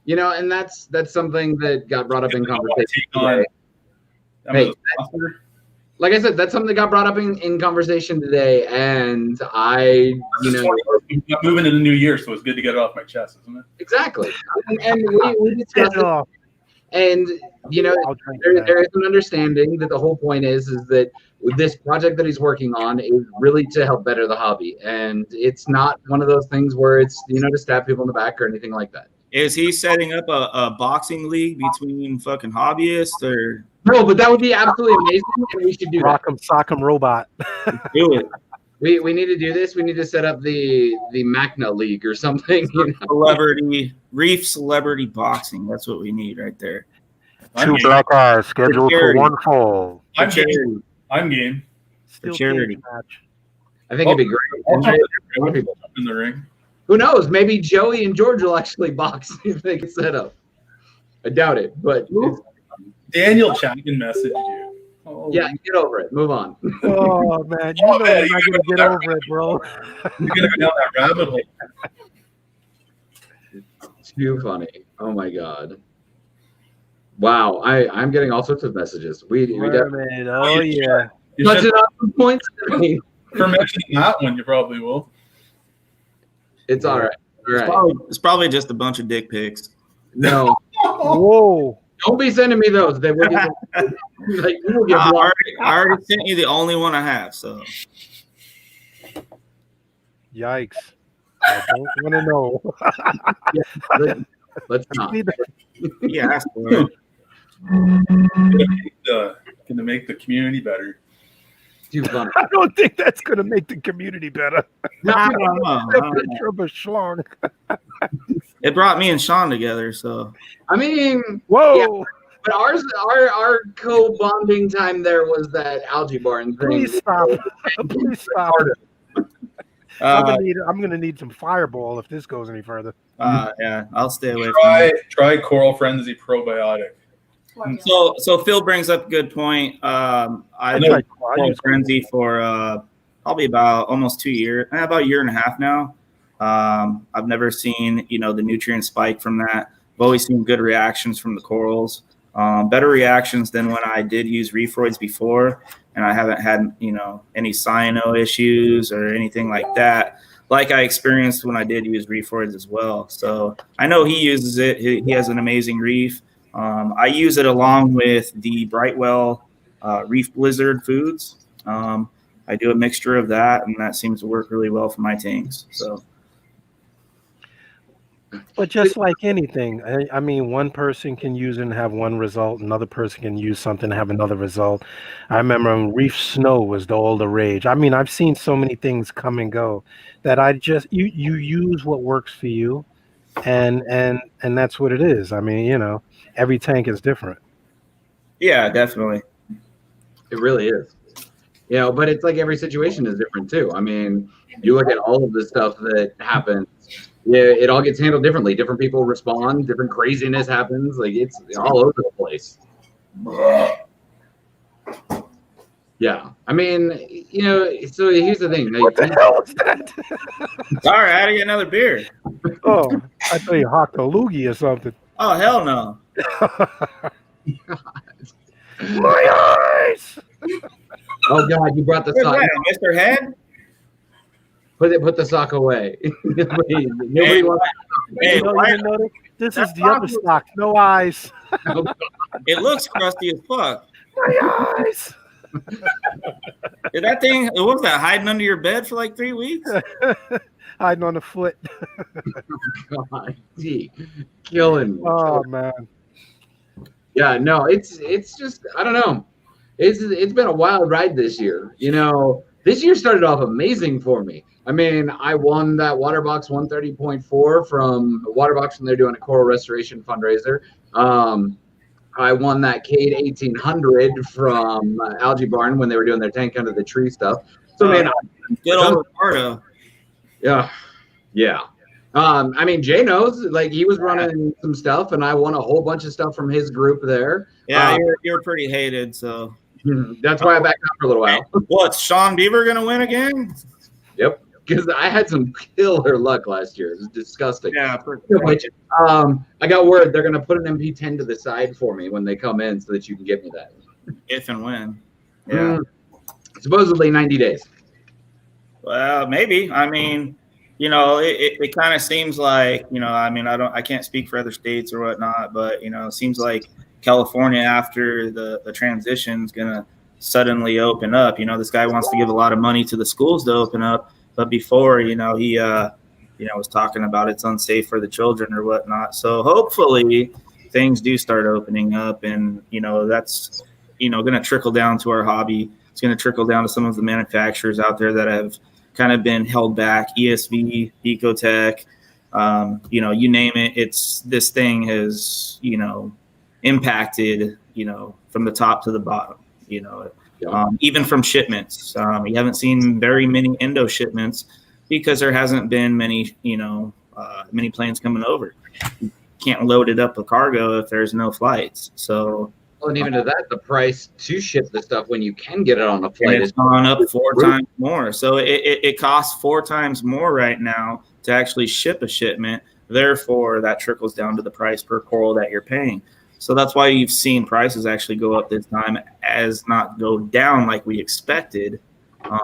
Speaker 1: You know, and that's something that got brought up in conversation
Speaker 2: on-
Speaker 1: today. Hey, like I said, that's something that got brought up in conversation today, and I'm
Speaker 2: moving into the new year, so it's good to get it off my chest, isn't it?
Speaker 1: exactly. And we discussed it.
Speaker 3: Off.
Speaker 1: And you know,
Speaker 3: I'll drink
Speaker 1: there
Speaker 3: that.
Speaker 1: is an understanding that the whole point is that this project that he's working on is really to help better the hobby, and it's not one of those things where it's to stab people in the back or anything like that.
Speaker 5: Is he setting up a boxing league between fucking hobbyists or
Speaker 1: No, but that would be absolutely amazing, and we should do that.
Speaker 3: Rock'em Sock'em Robot.
Speaker 5: do it?
Speaker 1: We need to do this. We need to set up the Macna League or something.
Speaker 5: Celebrity Reef celebrity boxing. That's what we need right there.
Speaker 3: Two black eyes scheduled for one fall.
Speaker 2: I'm
Speaker 5: Charity.
Speaker 2: game. I'm game.
Speaker 3: Still
Speaker 5: charity.
Speaker 3: cage match.
Speaker 1: I think it'd be great.
Speaker 2: I'll
Speaker 1: And
Speaker 2: jump
Speaker 1: more people.
Speaker 2: in the ring.
Speaker 1: Who knows? Maybe Joey and George will actually box if they get set up. I doubt it, but
Speaker 2: Daniel Chapman messaged you. Oh,
Speaker 1: yeah, get over it. Move on.
Speaker 3: Oh man, you
Speaker 2: Oh,
Speaker 3: know
Speaker 2: man,
Speaker 3: I'm not gonna get over it, bro.
Speaker 2: you're gonna go down that rabbit hole.
Speaker 1: Too funny. Oh my god. Wow, I'm getting all sorts of messages. We definitely
Speaker 3: Mermaid, oh yeah.
Speaker 2: You
Speaker 1: touched
Speaker 2: should,
Speaker 1: it on some points.
Speaker 2: for mentioning that one, you probably will.
Speaker 1: It's all right. All right.
Speaker 5: It's probably just a bunch of dick pics.
Speaker 1: No,
Speaker 3: Whoa.
Speaker 1: don't be sending me those. They will get like you will get
Speaker 5: I
Speaker 1: blocked.
Speaker 5: already sent you the only one I have. So
Speaker 3: Yikes. I don't want to know.
Speaker 1: Let's not.
Speaker 5: yeah, ask for it.
Speaker 2: Gonna make the community better.
Speaker 1: Too funny.
Speaker 3: I don't think that's going to make the community better.
Speaker 5: I don't know.
Speaker 3: Picture of a schlong.
Speaker 5: It brought me and Sean together. So
Speaker 1: I mean,
Speaker 3: Whoa.
Speaker 1: yeah, but our co-bonding time there was that algae barn thing.
Speaker 3: Please stop. Please stop. I'm gonna need some Fireball if this goes any further.
Speaker 5: Yeah, I'll stay away from it.
Speaker 2: Try Coral Frenzy probiotic.
Speaker 5: So Phil brings up a good point. I
Speaker 3: tried
Speaker 5: Coral Frenzy for probably about almost 2 years, about a year and a half now. I've never seen the nutrient spike from that. I've always seen good reactions from the corals, better reactions than when I did use Reefroids before, and I haven't had any cyano issues or anything like that, like I experienced when I did use Reefroids as well. So I know he uses it. He has an amazing reef. I use it along with the Brightwell Reef Blizzard foods. I do a mixture of that, and that seems to work really well for my tanks. So.
Speaker 3: But just like anything, I mean, one person can use it and have one result. Another person can use something and have another result. I remember when Reef Snow was the older rage. I mean, I've seen so many things come and go that you use what works for you, and that's what it is. I mean, every tank is different.
Speaker 5: Yeah, definitely.
Speaker 1: It really is. But it's like every situation is different too. I mean, you look at all of the stuff that happens. Yeah, it all gets handled differently. Different people respond. Different craziness happens. Like it's all over the place. Yeah, I mean, So here's the thing.
Speaker 3: What the hell was that?
Speaker 5: Sorry, I had to get another beer.
Speaker 3: Oh, I thought you hocked a loogie or something.
Speaker 5: Oh hell no!
Speaker 3: My eyes.
Speaker 1: Oh God, you brought the sock.
Speaker 5: Mr. Head.
Speaker 1: Put the sock away. Nobody wants.
Speaker 5: Hey,
Speaker 3: this is the other sock. No eyes.
Speaker 5: it looks crusty as fuck.
Speaker 3: My eyes.
Speaker 5: Did that thing? What was that? Hiding under your bed for like 3 weeks?
Speaker 3: Hiding on the foot.
Speaker 1: God, killing me.
Speaker 3: Oh man.
Speaker 1: Yeah, no, it's just I don't know. It's been a wild ride this year. This year started off amazing for me. I mean, I won that Waterbox 130.4 from Waterbox when they're doing a coral restoration fundraiser. I won that Cade 1800 from Algae Barn when they were doing their tank under the tree stuff. So, man,
Speaker 5: good old Ricardo.
Speaker 1: Yeah. I mean, Jay knows, like he was running some stuff, and I won a whole bunch of stuff from his group there.
Speaker 5: Yeah, you're pretty hated, so
Speaker 1: that's why I backed up for a little while.
Speaker 5: What's Sean Beaver gonna win again?
Speaker 1: Yep, because I had some killer luck last year. It was disgusting.
Speaker 5: Yeah.
Speaker 1: I got word they're gonna put an MP10 to the side for me when they come in, so that you can get me that.
Speaker 5: If and when. Yeah.
Speaker 1: Supposedly 90 days.
Speaker 5: Well, maybe. I mean, it kind of seems like, I can't speak for other states or whatnot, but, it seems like California after the transition is going to suddenly open up. This guy wants to give a lot of money to the schools to open up. But before, he was talking about it's unsafe for the children or whatnot. So hopefully things do start opening up and, that's, going to trickle down to our hobby. It's going to trickle down to some of the manufacturers out there that have kind of been held back, ESV, Ecotech, you name it. This thing has, impacted, from the top to the bottom, even from shipments. You haven't seen very many endo shipments because there hasn't been many, many planes coming over. You can't load it up with cargo if there's no flights. So,
Speaker 1: well, and even to that, the price to ship the stuff when you can get it on a flight
Speaker 5: has gone up 4 times more. So it costs 4 times more right now to actually ship a shipment. Therefore, that trickles down to the price per coral that you're paying. So that's why you've seen prices actually go up this time, as not go down like we expected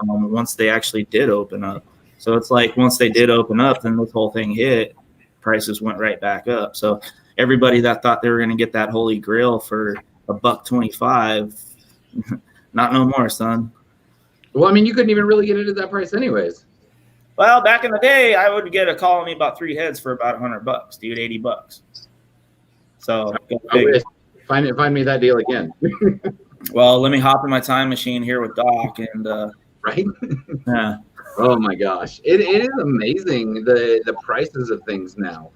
Speaker 5: once they actually did open up. So it's like once they did open up, then this whole thing hit, prices went right back up. So everybody that thought they were going to get that holy grail for $1.25, not no more, son.
Speaker 1: Well, I mean, you couldn't even really get it at that price anyways.
Speaker 5: Well, back in the day, I would get a call on me about 3 heads for about $100, dude, $80. So
Speaker 1: I wish. Find me that deal again.
Speaker 5: well, let me hop in my time machine here with Doc and
Speaker 1: right?
Speaker 5: yeah.
Speaker 1: Oh my gosh, it is amazing the prices of things now.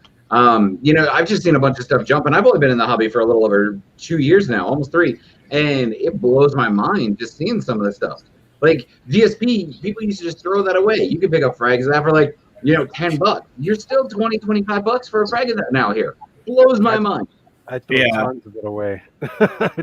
Speaker 1: You know, I've just seen a bunch of stuff jump, and I've only been in the hobby for a little over 2 years now, almost 3, and it blows my mind just seeing some of the stuff. Like VSP, people used to just throw that away. You can pick up frags of that for like, you know, $10. You're still $20, $25 for a frag of that now here. Blows my mind.
Speaker 3: I threw tons of it away.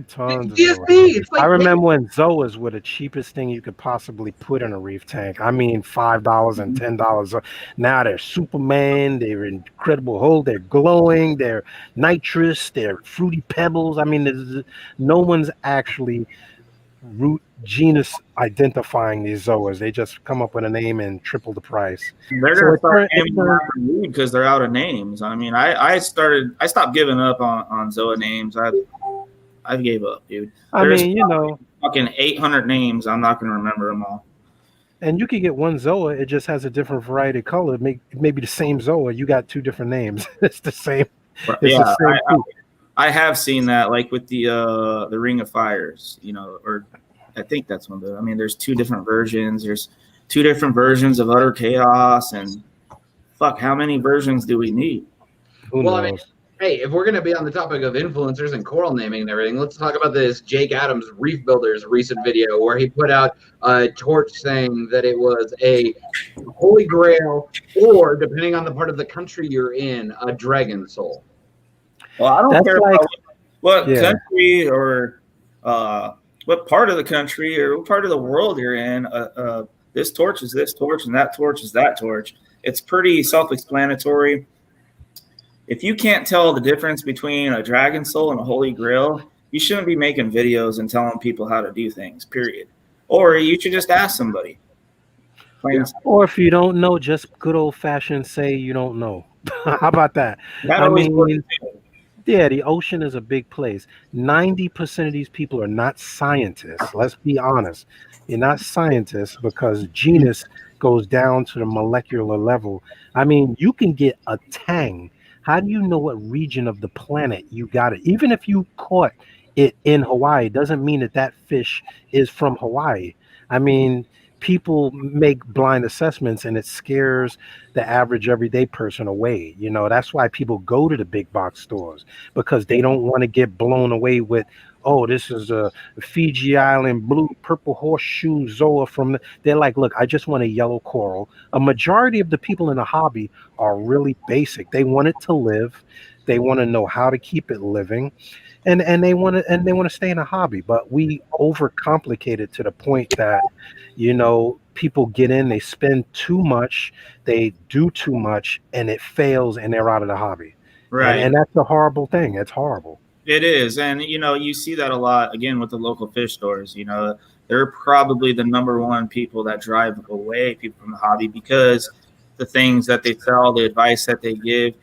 Speaker 3: Tons of
Speaker 1: VSP,
Speaker 3: it away.
Speaker 1: it's like
Speaker 3: I remember when Zoas were the cheapest thing you could possibly put in a reef tank. I mean, $5 and $10. Now they're Superman. They're incredible whole. They're glowing. They're nitrous. They're fruity pebbles. I mean, no one's actually root genus identifying these zoas. They just come up with a name and triple the price.
Speaker 5: They're gonna start naming because they're out of names. I mean, I stopped giving up on zoa names. I gave up, dude.
Speaker 3: I mean, you know,
Speaker 5: fucking 800 names. I'm not gonna remember them all.
Speaker 3: And you can get one zoa. It just has a different variety of color. Maybe the same zoa. You got 2 different names. It's the same. It's
Speaker 5: the
Speaker 3: same
Speaker 5: I have seen that, like with the Ring of Fires, you know, or I think that's one. But I mean, there's 2 different versions. There's 2 different versions of Utter Chaos, and fuck, how many versions do we need?
Speaker 3: Who
Speaker 1: well,
Speaker 3: knows?
Speaker 1: I mean, hey, if we're gonna be on the topic of influencers and coral naming and everything, let's talk about this Jake Adams Reef Builder's recent video where he put out a torch saying that it was a holy grail, or depending on the part of the country you're in, a dragon soul.
Speaker 5: Well, I don't care about what country or what part of the country or what part of the world you're in. This torch is this torch, and that torch is that torch. It's pretty self-explanatory. If you can't tell the difference between a dragon soul and a holy grail, you shouldn't be making videos and telling people how to do things, period. Or you should just ask somebody.
Speaker 3: Or if you don't know, just good old-fashioned say you don't know. How about that? I mean, yeah, the ocean is a big place. 90% of these people are not scientists. Let's be honest. You're not scientists because genus goes down to the molecular level. I mean, you can get a tang. How do you know what region of the planet you got it? Even if you caught it in Hawaii, it doesn't mean that that fish is from Hawaii. I mean, people make blind assessments and it scares the average everyday person away. You know, that's why people go to the big box stores, because they don't want to get blown away with, oh, this is a Fiji Island blue purple horseshoe zoa from the, they're like, look, I just want a yellow coral. A majority of the people in the hobby are really basic. They want it to live. They want to know how to keep it living. And they want to stay in a hobby, but we overcomplicate it to the point that, you know, people get in, they spend too much, they do too much, and it fails, and they're out of the hobby.
Speaker 5: Right.
Speaker 3: And that's a horrible thing. It's horrible.
Speaker 5: It is, and you know, you see that a lot again with the local fish stores. You know, they're probably the #1 people that drive away people from the hobby because the things that they sell, the advice that they give.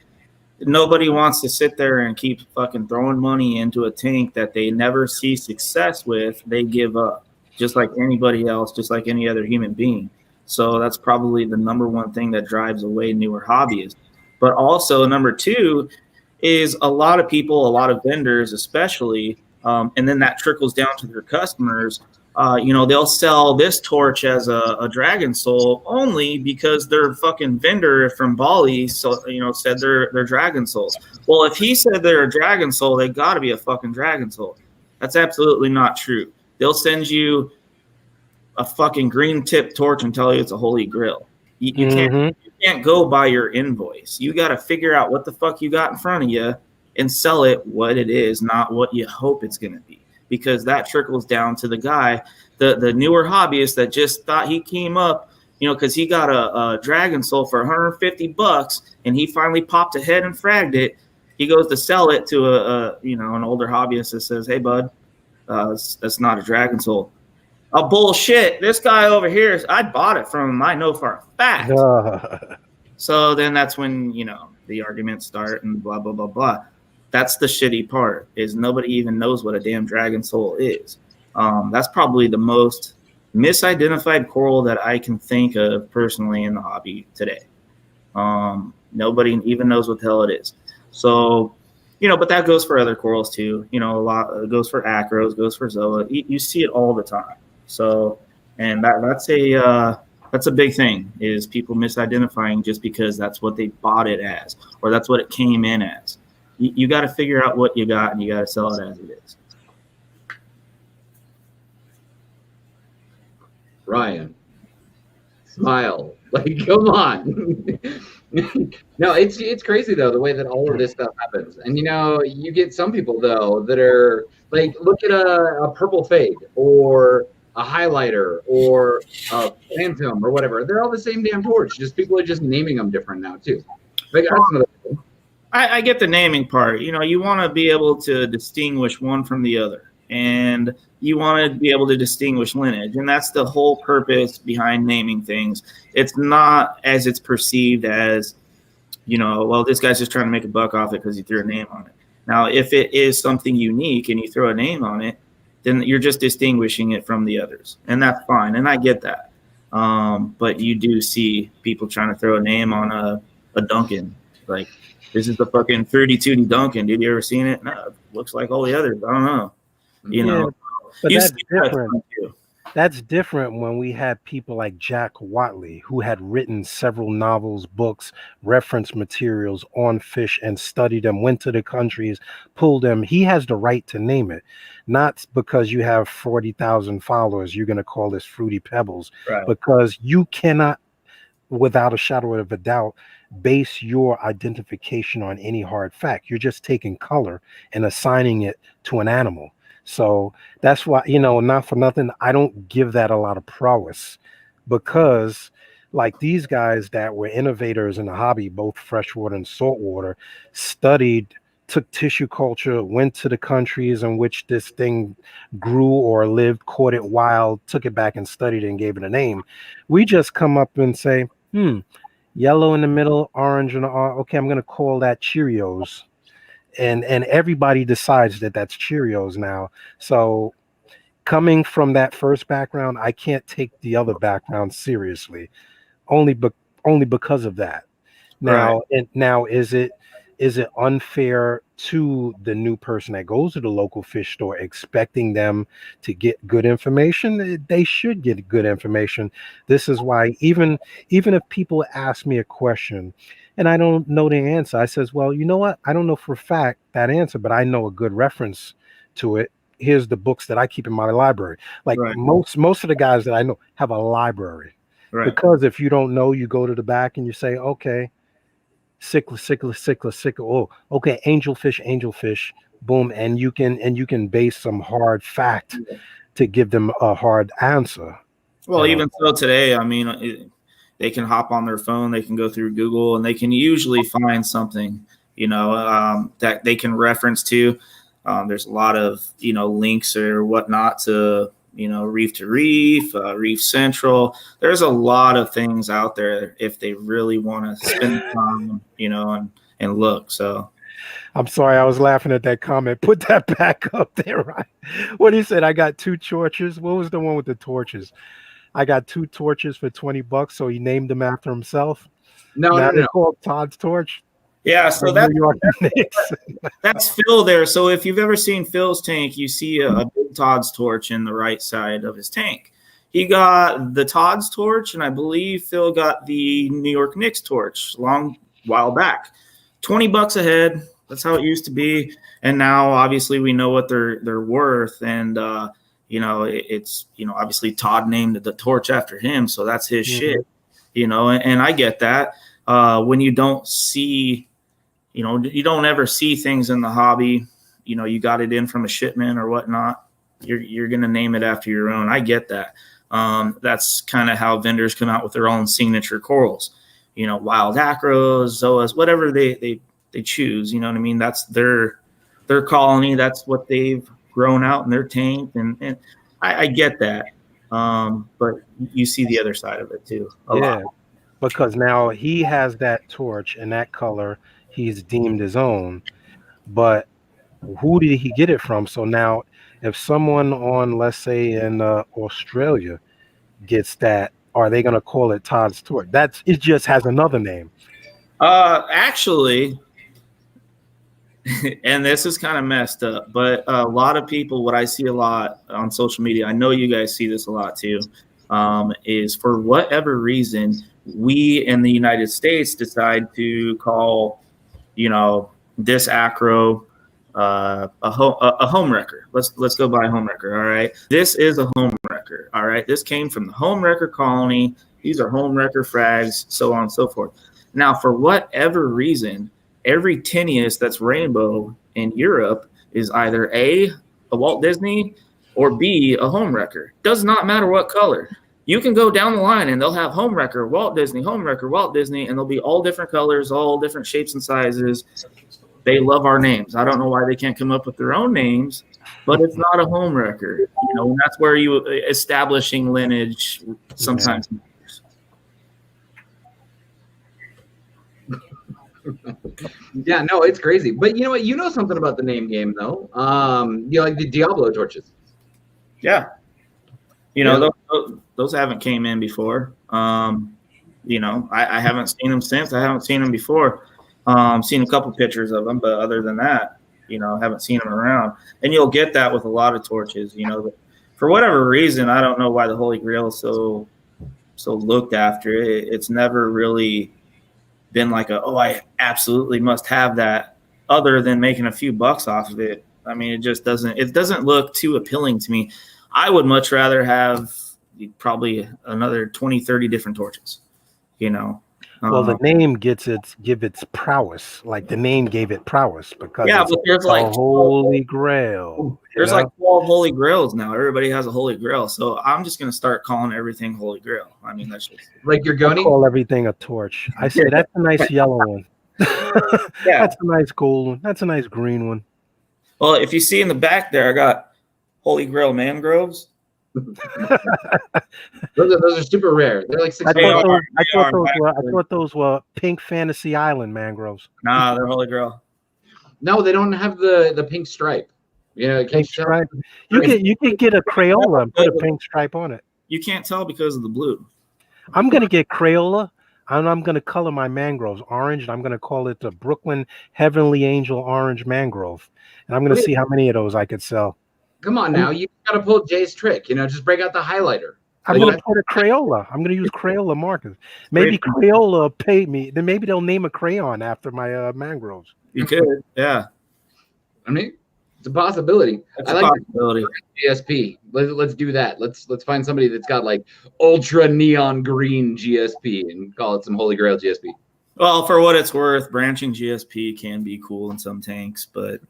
Speaker 5: Nobody wants to sit there and keep fucking throwing money into a tank that they never see success with. They give up, just like anybody else, just like any other human being. So that's probably the #1 thing that drives away newer hobbyists. But also #2 is a lot of people, a lot of vendors especially, and then that trickles down to their customers. You know, they'll sell this torch as a dragon soul only because their fucking vendor from Bali, so you know, said they're dragon souls. Well, if he said they're a dragon soul, they got to be a fucking dragon soul. That's absolutely not true. They'll send you a fucking green tip torch and tell you it's a holy grail. You can't go by your invoice. You got to figure out what the fuck you got in front of you and sell it what it is, not what you hope it's going to be. Because that trickles down to the guy, the newer hobbyist that just thought he came up, you know, because he got a dragon soul for $150 and he finally popped a head and fragged it. He goes to sell it to an older hobbyist that says, "Hey, bud, that's not a dragon soul." a bullshit. This guy over here, I bought it from him. I know for a fact. So then that's when, you know, the arguments start and blah, blah, blah, blah. That's the shitty part, is nobody even knows what a damn dragon soul is. That's probably the most misidentified coral that I can think of personally in the hobby today. Nobody even knows what the hell it is. So, you know, but that goes for other corals too. You know, a lot it goes for acros, goes for zoa. You see it all the time. So, and that's a big thing, is people misidentifying just because that's what they bought it as, or that's what it came in as. You got to figure out what you got, and you got to sell it as it is.
Speaker 1: Ryan, smile. Like, come on. No, it's crazy though, the way that all of this stuff happens. And you know, you get some people though that are like, look at a purple fade or a highlighter or a phantom or whatever. They're all the same damn torch. Just people are just naming them different now too. Like, that's another thing.
Speaker 5: I get the naming part. You know, you want to be able to distinguish one from the other, and you want to be able to distinguish lineage, and that's the whole purpose behind naming things. It's not as it's perceived as, you know, well, this guy's just trying to make a buck off it because he threw a name on it. Now, if it is something unique and you throw a name on it, then you're just distinguishing it from the others, and that's fine, and I get that. But you do see people trying to throw a name on a Duncan, like, this is the fucking 32 Duncan. Did you ever seen it? No, it looks like all the others. I don't know. You know,
Speaker 3: but
Speaker 5: you
Speaker 3: that's
Speaker 5: see that
Speaker 3: different.
Speaker 5: too.
Speaker 3: That's different when we had people like Jack Watley, who had written several novels, books, reference materials on fish and studied them, went to the countries, pulled them. He has the right to name it. Not because you have 40,000 followers, you're going to call this Fruity Pebbles,
Speaker 5: Right.
Speaker 3: because you cannot, without a shadow of a doubt, base your identification on any hard fact. You're just taking color and assigning it to an animal. So that's why, you know, not for nothing, I don't give that a lot of prowess, because like these guys that were innovators in the hobby, both freshwater and saltwater, studied, took tissue culture, went to the countries in which this thing grew or lived, caught it wild, took it back and studied it and gave it a name. We just come up and say, yellow in the middle, orange in the okay, I'm going to call that Cheerios. And everybody decides that that's Cheerios now. So coming from that first background, I can't take the other background seriously, only because of that. Now,
Speaker 5: Right.
Speaker 3: and now is it unfair to the new person that goes to the local fish store expecting them to get good information? They should get good information. This is why even if people ask me a question and I don't know the answer, I says, well, you know what? I don't know for a fact that answer, but I know a good reference to it. Here's the books that I keep in my library. Like
Speaker 5: Right.
Speaker 3: most of the guys that I know have a library.
Speaker 5: Right.
Speaker 3: Because if you don't know, you go to the back and you say, okay, cichlid. Oh, okay, angelfish, boom, and you can base some hard fact to give them a hard answer.
Speaker 5: Well, even so today, I mean, they can hop on their phone, they can go through Google, and they can usually find something, you know, that they can reference to. There's a lot of, you know, links or whatnot to, you know, Reef to Reef, Reef Central. There's a lot of things out there if they really want to spend time, you know, and look. So
Speaker 3: I'm sorry, I was laughing at that comment. Put that back up there, right? What he said, I got 2 torches. What was the one with the torches? I got 2 torches for $20, so he named them after himself.
Speaker 1: No.
Speaker 3: They're called Todd's Torch.
Speaker 5: yeah, so that's Phil there. So if you've ever seen Phil's tank, you see a big Todd's torch in the right side of his tank. He got the Todd's torch, and I believe Phil got the New York Knicks torch long while back. $20 a head. That's how it used to be. And now obviously we know what they're worth. And you know, it's, you know, obviously Todd named the torch after him, so that's his shit. You know, and I get that. When you don't see, you know, you don't ever see things in the hobby, you know, you got it in from a shipment or whatnot, you're going to name it after your own. I get that. That's kind of how vendors come out with their own signature corals, you know, wild acros, zoas, whatever they choose, you know what I mean? That's their colony. That's what they've grown out in their tank. And I get that. But you see the other side of it too. A
Speaker 3: Yeah,
Speaker 5: lot.
Speaker 3: because now he has that torch and that color he's deemed his own, but who did he get it from? So now, if someone on, let's say, in Australia gets that, are they going to call it Todd's torch? It just has another name.
Speaker 5: Actually, and this is kind of messed up, but a lot of people, what I see a lot on social media, I know you guys see this a lot too, is for whatever reason, we in the United States decide to call, this acro a home wrecker. Let's go by home wrecker. All right. This is a home wrecker. All right. This came from the home wrecker colony. These are home wrecker frags, so on and so forth. Now, for whatever reason, every tinniest that's rainbow in Europe is either A, a Walt Disney, or B, a home wrecker. Does not matter what color. You can go down the line and they'll have home wrecker, Walt Disney, home wrecker, Walt Disney, and they'll be all different colors, all different shapes and sizes. They love our names. I don't know why they can't come up with their own names, but it's not a home wrecker. And that's where you establishing lineage sometimes.
Speaker 1: Yeah, no, it's crazy. But you know what? You know something about the name game, though. Like the Diablo torches.
Speaker 5: Yeah. Those haven't came in before. I haven't seen them since. I haven't seen them before. Seen a couple pictures of them, but other than that, haven't seen them around. And you'll get that with a lot of torches. For whatever reason, I don't know why the Holy Grail is so looked after. It's never really been like I absolutely must have that, other than making a few bucks off of it. I mean, it doesn't look too appealing to me. I would much rather have probably another 20, 30 different torches,
Speaker 3: Well, the name give its prowess. Like the name gave it prowess because
Speaker 5: but there's like
Speaker 3: Holy Grail.
Speaker 5: There's like 12 Holy Grails now. Everybody has a Holy Grail. So I'm just going to start calling everything Holy Grail. I mean, that's just
Speaker 1: like you're going to
Speaker 3: call everything a torch. I say that's a nice yellow one. That's a nice gold one. That's a nice green one.
Speaker 5: Well, if you see in the back there, I got Holy Grail mangroves.
Speaker 1: those are super rare. They're like 6.
Speaker 3: I thought those were Pink Fantasy Island mangroves.
Speaker 5: Nah, they're Holy Grail.
Speaker 1: No, they don't have the pink stripe.
Speaker 3: Pink stripe. You can get a Crayola and put a pink stripe on it.
Speaker 5: You can't tell because of the blue.
Speaker 3: I'm gonna get Crayola and I'm gonna color my mangroves orange, and I'm gonna call it the Brooklyn Heavenly Angel Orange Mangrove, and I'm gonna see how many of those I could sell.
Speaker 1: Come on now, you gotta pull Jay's trick. Just break out the highlighter.
Speaker 3: I'm gonna put a Crayola. I'm gonna use Crayola markers. Maybe Crayola pay me. Then maybe they'll name a crayon after my mangroves.
Speaker 5: You could, yeah.
Speaker 1: I mean, it's a possibility.
Speaker 5: That's a possibility.
Speaker 1: GSP. Let's do that. Let's find somebody that's got like ultra neon green GSP and call it some Holy Grail GSP.
Speaker 5: Well, for what it's worth, branching GSP can be cool in some tanks, but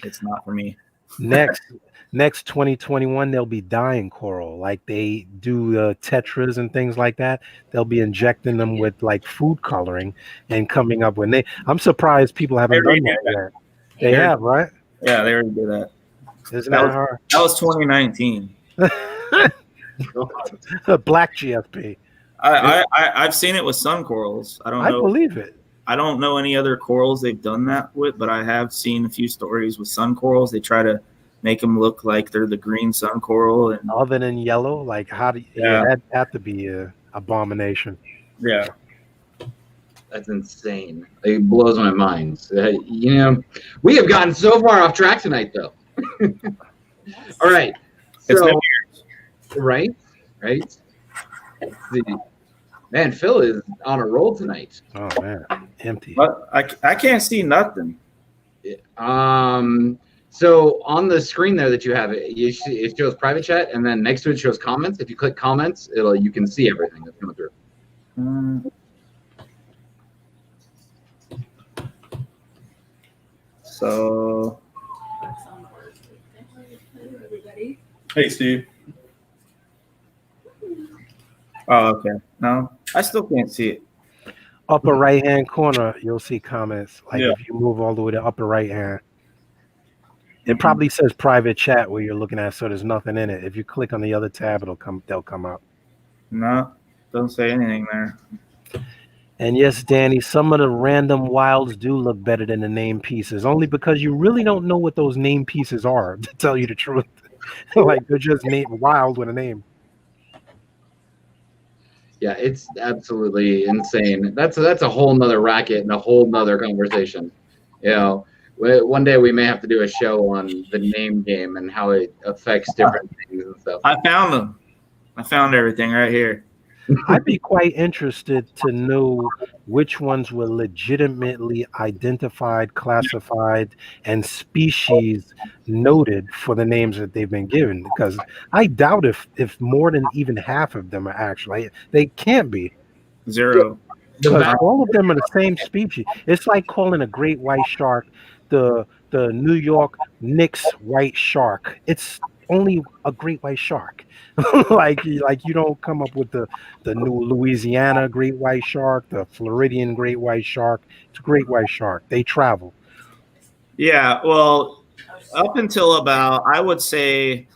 Speaker 5: it's not for me.
Speaker 3: Next 2021, they'll be dyeing coral like they do tetras and things like that. They'll be injecting them with like food coloring and coming up with I'm surprised people haven't done that yet. They have, right?
Speaker 5: Yeah, they already did that.
Speaker 3: Isn't that hard?
Speaker 5: That was 2019.
Speaker 3: Black GSP.
Speaker 5: I've seen it with sun corals. I don't know.
Speaker 3: I believe it.
Speaker 5: I don't know any other corals they've done that with, but I have seen a few stories with sun corals. They try to make them look like they're the green sun coral, and
Speaker 3: other than yellow. Like how do that'd have to be an abomination.
Speaker 5: Yeah,
Speaker 1: that's insane. It blows my mind. We have gotten so far off track tonight, though. All right, so right. Let's see. Man, Phil is on a roll tonight.
Speaker 3: Oh man, empty.
Speaker 5: But I can't see nothing.
Speaker 1: So on the screen there that you have, it shows private chat, and then next to it shows comments. If you click comments, you can see everything that's coming through.
Speaker 5: So,
Speaker 2: Hey, Steve.
Speaker 5: Oh, okay. No, I still can't see it.
Speaker 3: Upper right hand corner, you'll see comments. Like if you move all the way to upper right hand. It probably says private chat where you're looking at, so there's nothing in it. If you click on the other tab, they'll come up.
Speaker 5: No, don't say anything there.
Speaker 3: And yes, Danny, some of the random wilds do look better than the name pieces, only because you really don't know what those name pieces are, to tell you the truth. Like, they're just named wild with a name.
Speaker 1: Yeah, it's absolutely insane. That's a whole nother racket and a whole nother conversation. You know, one day we may have to do a show on the name game and how it affects different things and stuff.
Speaker 5: I found them. I found everything right here.
Speaker 3: I'd be quite interested to know which ones were legitimately identified, classified, and species noted for the names that they've been given, because I doubt if more than even half of them are actually. They can't be.
Speaker 5: 0.
Speaker 3: Because all of them are the same species. It's like calling a great white shark the New York Knicks white shark. It's only a great white shark. like you don't come up with the new Louisiana great white shark, the Floridian great white shark. It's a great white shark. They travel.
Speaker 5: Yeah, well, up until about, I would say,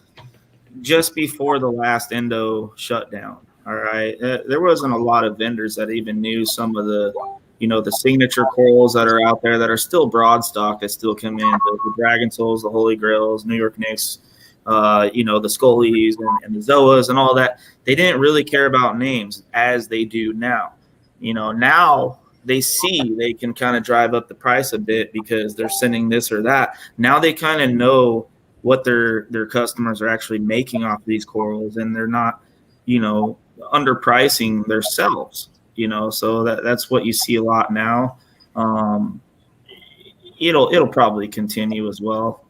Speaker 5: just before the last endo shutdown. All right, there wasn't a lot of vendors that even knew some of the, the signature corals that are out there that are still broad stock that still come in, the Dragon Souls, the Holy Grails, New York Knicks, the Scullies and the Zoas and all that. They didn't really care about names as they do now. Now they see they can kind of drive up the price a bit because they're sending this or that. Now they kind of know what their customers are actually making off these corals, and they're not, underpricing themselves. So that's what you see a lot now. It'll probably continue as well.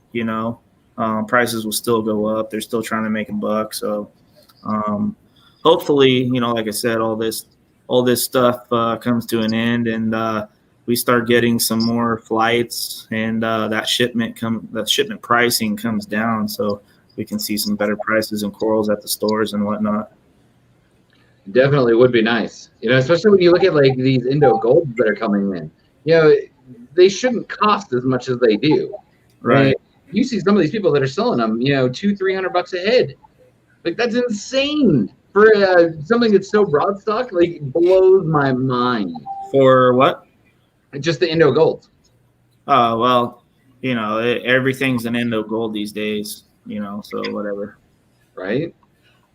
Speaker 5: Prices will still go up. They're still trying to make a buck. So hopefully, like I said, all this stuff comes to an end, and we start getting some more flights, and that shipment pricing comes down, so we can see some better prices in corals at the stores and whatnot.
Speaker 1: Definitely would be nice, especially when you look at like these Indo golds that are coming in. They shouldn't cost as much as they do.
Speaker 5: Right.
Speaker 1: You see some of these people that are selling them, $200-300 a head. Like, that's insane for something that's so broad stock. Like, blows my mind.
Speaker 5: For what?
Speaker 1: Just the Indo gold.
Speaker 5: Oh, well, everything's an Indo gold these days. So whatever.
Speaker 1: Right.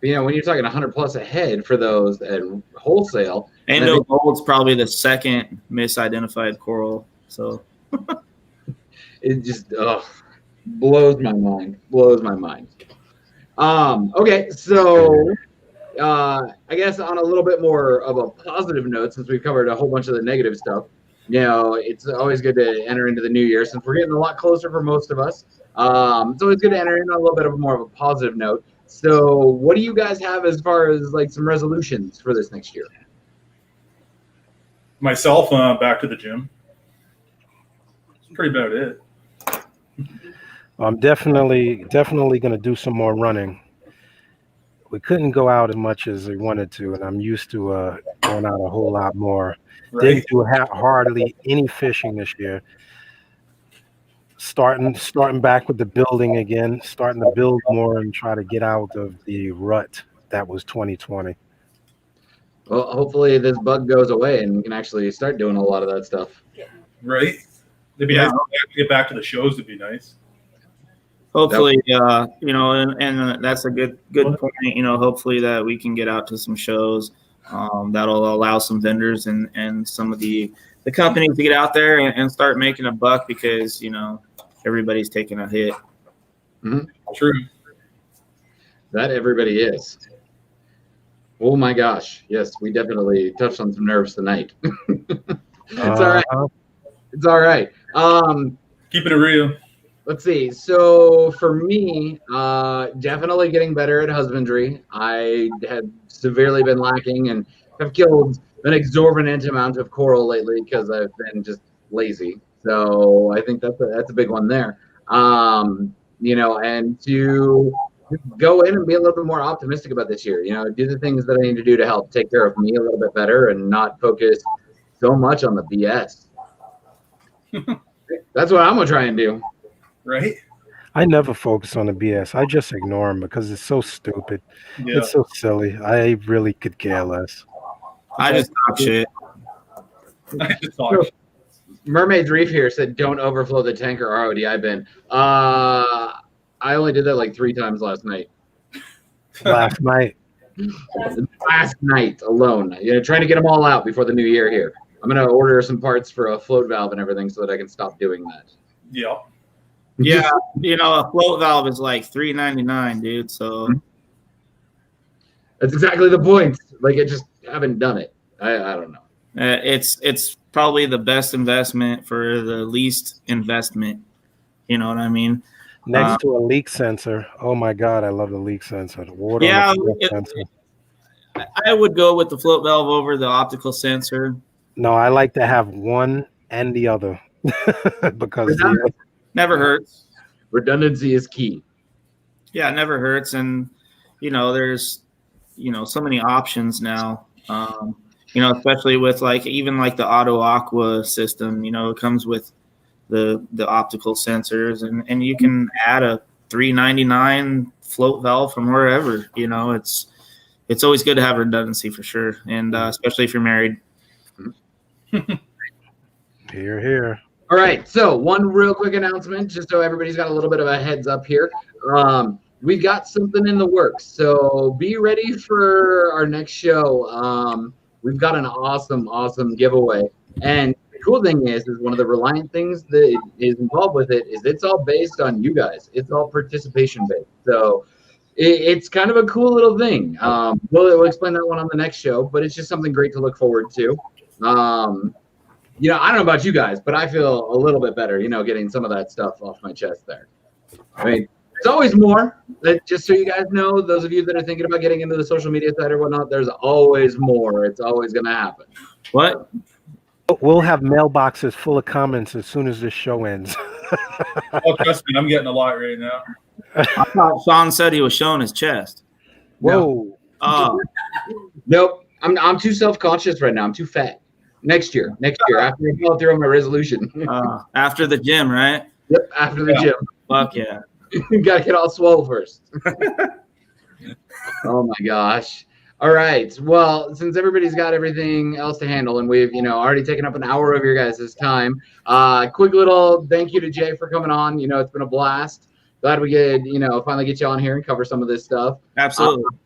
Speaker 1: But, when you're talking 100+ a head for those at wholesale,
Speaker 5: Indo gold's probably the second misidentified coral. So
Speaker 1: it just blows my mind. Okay, so I guess on a little bit more of a positive note, since we've covered a whole bunch of the negative stuff, it's always good to enter into the new year, since we're getting a lot closer for most of us. It's always good to enter in on a little bit of more of a positive note. So what do you guys have as far as like some resolutions for this next year?
Speaker 2: Myself, back to the gym. That's pretty about it.
Speaker 3: I'm definitely going to do some more running. We couldn't go out as much as we wanted to, and I'm used to going out a whole lot more.
Speaker 2: Right.
Speaker 3: Didn't do hardly any fishing this year. Starting back with the building again, starting to build more and try to get out of the rut that was 2020.
Speaker 1: Well, hopefully this bug goes away and we can actually start doing a lot of that stuff.
Speaker 2: Right. It'd be nice to get back to the shows. It'd be nice.
Speaker 5: Hopefully, and that's a good point. Hopefully that we can get out to some shows that'll allow some vendors and some of the companies to get out there and start making a buck, because everybody's taking a hit.
Speaker 1: Mm-hmm.
Speaker 2: True.
Speaker 1: That everybody is. Oh my gosh. Yes, we definitely touched on some nerves tonight. It's all right. It's all right.
Speaker 2: Keeping it real.
Speaker 1: Let's see. So for me, definitely getting better at husbandry. I have severely been lacking and have killed an exorbitant amount of coral lately because I've been just lazy. So I think that's a big one there. And to go in and be a little bit more optimistic about this year. Do the things that I need to do to help take care of me a little bit better and not focus so much on the BS. That's what I'm gonna try and do.
Speaker 2: Right.
Speaker 3: I never focus on the BS. I just ignore them because it's so stupid.
Speaker 2: Yeah.
Speaker 3: It's so silly. I really could care less.
Speaker 5: I just talk shit.
Speaker 2: I just talk.
Speaker 1: Mermaid's Reef here said, "Don't overflow the tanker RODI bin." I only did that like 3 times last night.
Speaker 3: Last night.
Speaker 1: Last night alone. Trying to get them all out before the new year here. I'm gonna order some parts for a float valve and everything so that I can stop doing that.
Speaker 2: Yeah.
Speaker 5: Yeah, a float valve is like $3.99, dude. So
Speaker 1: That's exactly the point. Like, I just haven't done it. I don't know.
Speaker 5: it's probably the best investment for the least investment. You know what I mean?
Speaker 3: Next to a leak sensor. Oh my God, I love the leak sensor. The water on the float sensor.
Speaker 5: I would go with the float valve over the optical sensor.
Speaker 3: No, I like to have one and the other because
Speaker 5: Never hurts.
Speaker 1: Redundancy is key.
Speaker 5: Yeah, it never hurts, and there's so many options now. Especially with even the Auto Aqua system. It comes with the optical sensors, and you can add a $3.99 float valve from wherever. It's always good to have redundancy for sure, and especially if you're married.
Speaker 3: Here, here.
Speaker 1: All right, so one real quick announcement, just so everybody's got a little bit of a heads up here. We've got something in the works, so be ready for our next show. We've got an awesome giveaway, and the cool thing is one of the Reliant things that is involved with it is it's all based on you guys. It's all participation based, so it's kind of a cool little thing. We'll explain that one on the next show, but it's just something great to look forward to. I don't know about you guys, but I feel a little bit better, getting some of that stuff off my chest there. I mean, there's always more. Just so you guys know, those of you that are thinking about getting into the social media side or whatnot, there's always more. It's always going to happen.
Speaker 5: What?
Speaker 3: We'll have mailboxes full of comments as soon as this show ends.
Speaker 2: Oh, trust me, I'm getting a lot right now.
Speaker 5: I thought Sean said he was showing his chest.
Speaker 3: Whoa.
Speaker 1: Nope. I'm too self-conscious right now. I'm too fat. Next year, after I follow through on my resolution.
Speaker 5: After the gym, right?
Speaker 1: Yep, after the gym.
Speaker 5: Fuck yeah.
Speaker 1: You got to get all swole first. Oh, my gosh. All right. Well, since everybody's got everything else to handle and we've, already taken up an hour of your guys' time, quick little thank you to Jay for coming on. It's been a blast. Glad we could, finally get you on here and cover some of this stuff.
Speaker 5: Absolutely.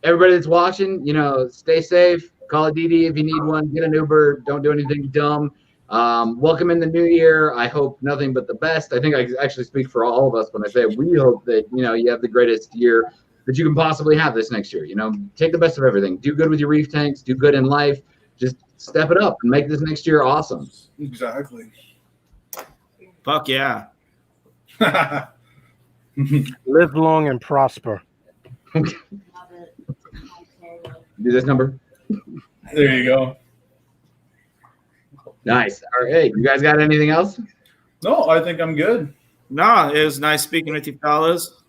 Speaker 1: Everybody that's watching, stay safe. Call a DD if you need one. Get an Uber. Don't do anything dumb. Welcome in the new year. I hope nothing but the best. I think I actually speak for all of us when I say we hope that, you have the greatest year that you can possibly have this next year. Take the best of everything. Do good with your reef tanks. Do good in life. Just step it up and make this next year awesome.
Speaker 2: Exactly.
Speaker 5: Fuck yeah.
Speaker 3: Live long and prosper.
Speaker 1: Do this number.
Speaker 2: There you go.
Speaker 1: Nice. All right. You guys got anything else?
Speaker 2: No, I think I'm good.
Speaker 5: No, it was nice speaking with you fellas.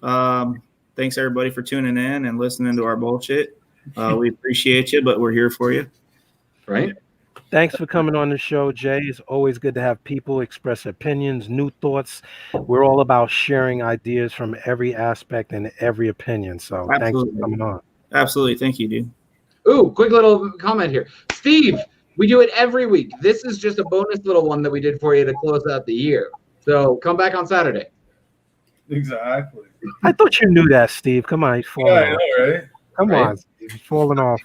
Speaker 5: Thanks everybody for tuning in and listening to our bullshit. We appreciate you, but we're here for you.
Speaker 1: Right.
Speaker 3: Thanks for coming on the show, Jay. It's always good to have people express opinions, new thoughts. We're all about sharing ideas from every aspect and every opinion. So Thanks for coming on.
Speaker 5: Absolutely. Thank you, dude.
Speaker 1: Ooh, quick little comment here. Steve, we do it every week. This is just a bonus little one that we did for you to close out the year. So come back on Saturday.
Speaker 2: Exactly.
Speaker 3: I thought you knew that, Steve. Come on, he's falling off.
Speaker 2: I know, right?
Speaker 3: Come on, Steve. He's falling off.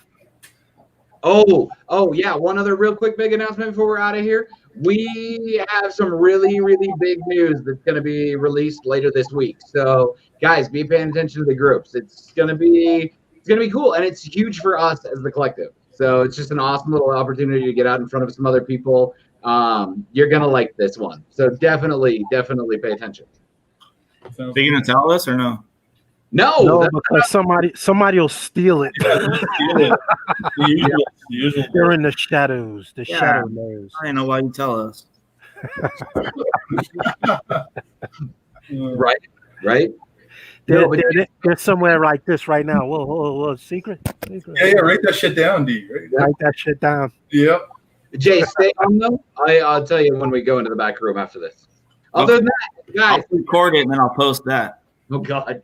Speaker 1: Oh, yeah. One other real quick big announcement before we're out of here. We have some really, really big news that's going to be released later this week. So, guys, be paying attention to the groups. It's going to be cool, and it's huge for us as the collective. So it's just an awesome little opportunity to get out in front of some other people. You're going to like this one. So definitely pay attention.
Speaker 5: Are you going to tell us or no?
Speaker 1: No,
Speaker 3: because somebody will steal it.
Speaker 2: The usual.
Speaker 3: They're in the shadows. The shadow knows.
Speaker 5: I don't know why you tell us.
Speaker 1: Right.
Speaker 3: They're somewhere like this right now. Whoa, secret.
Speaker 2: Yeah, write that shit down, D.
Speaker 3: Write that shit down.
Speaker 2: Yep.
Speaker 1: Jay, stay on though. I'll tell you when we go into the back room after this. Other than that, guys.
Speaker 5: I'll record it and then I'll post that.
Speaker 1: Oh God.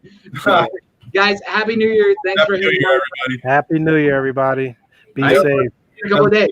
Speaker 1: Guys, Happy New Year. Thanks for
Speaker 2: Happy New
Speaker 1: hanging
Speaker 2: Year,
Speaker 1: out.
Speaker 2: everybody.
Speaker 3: Happy New Year, everybody. Be
Speaker 1: All right.
Speaker 3: safe.
Speaker 1: A couple of days.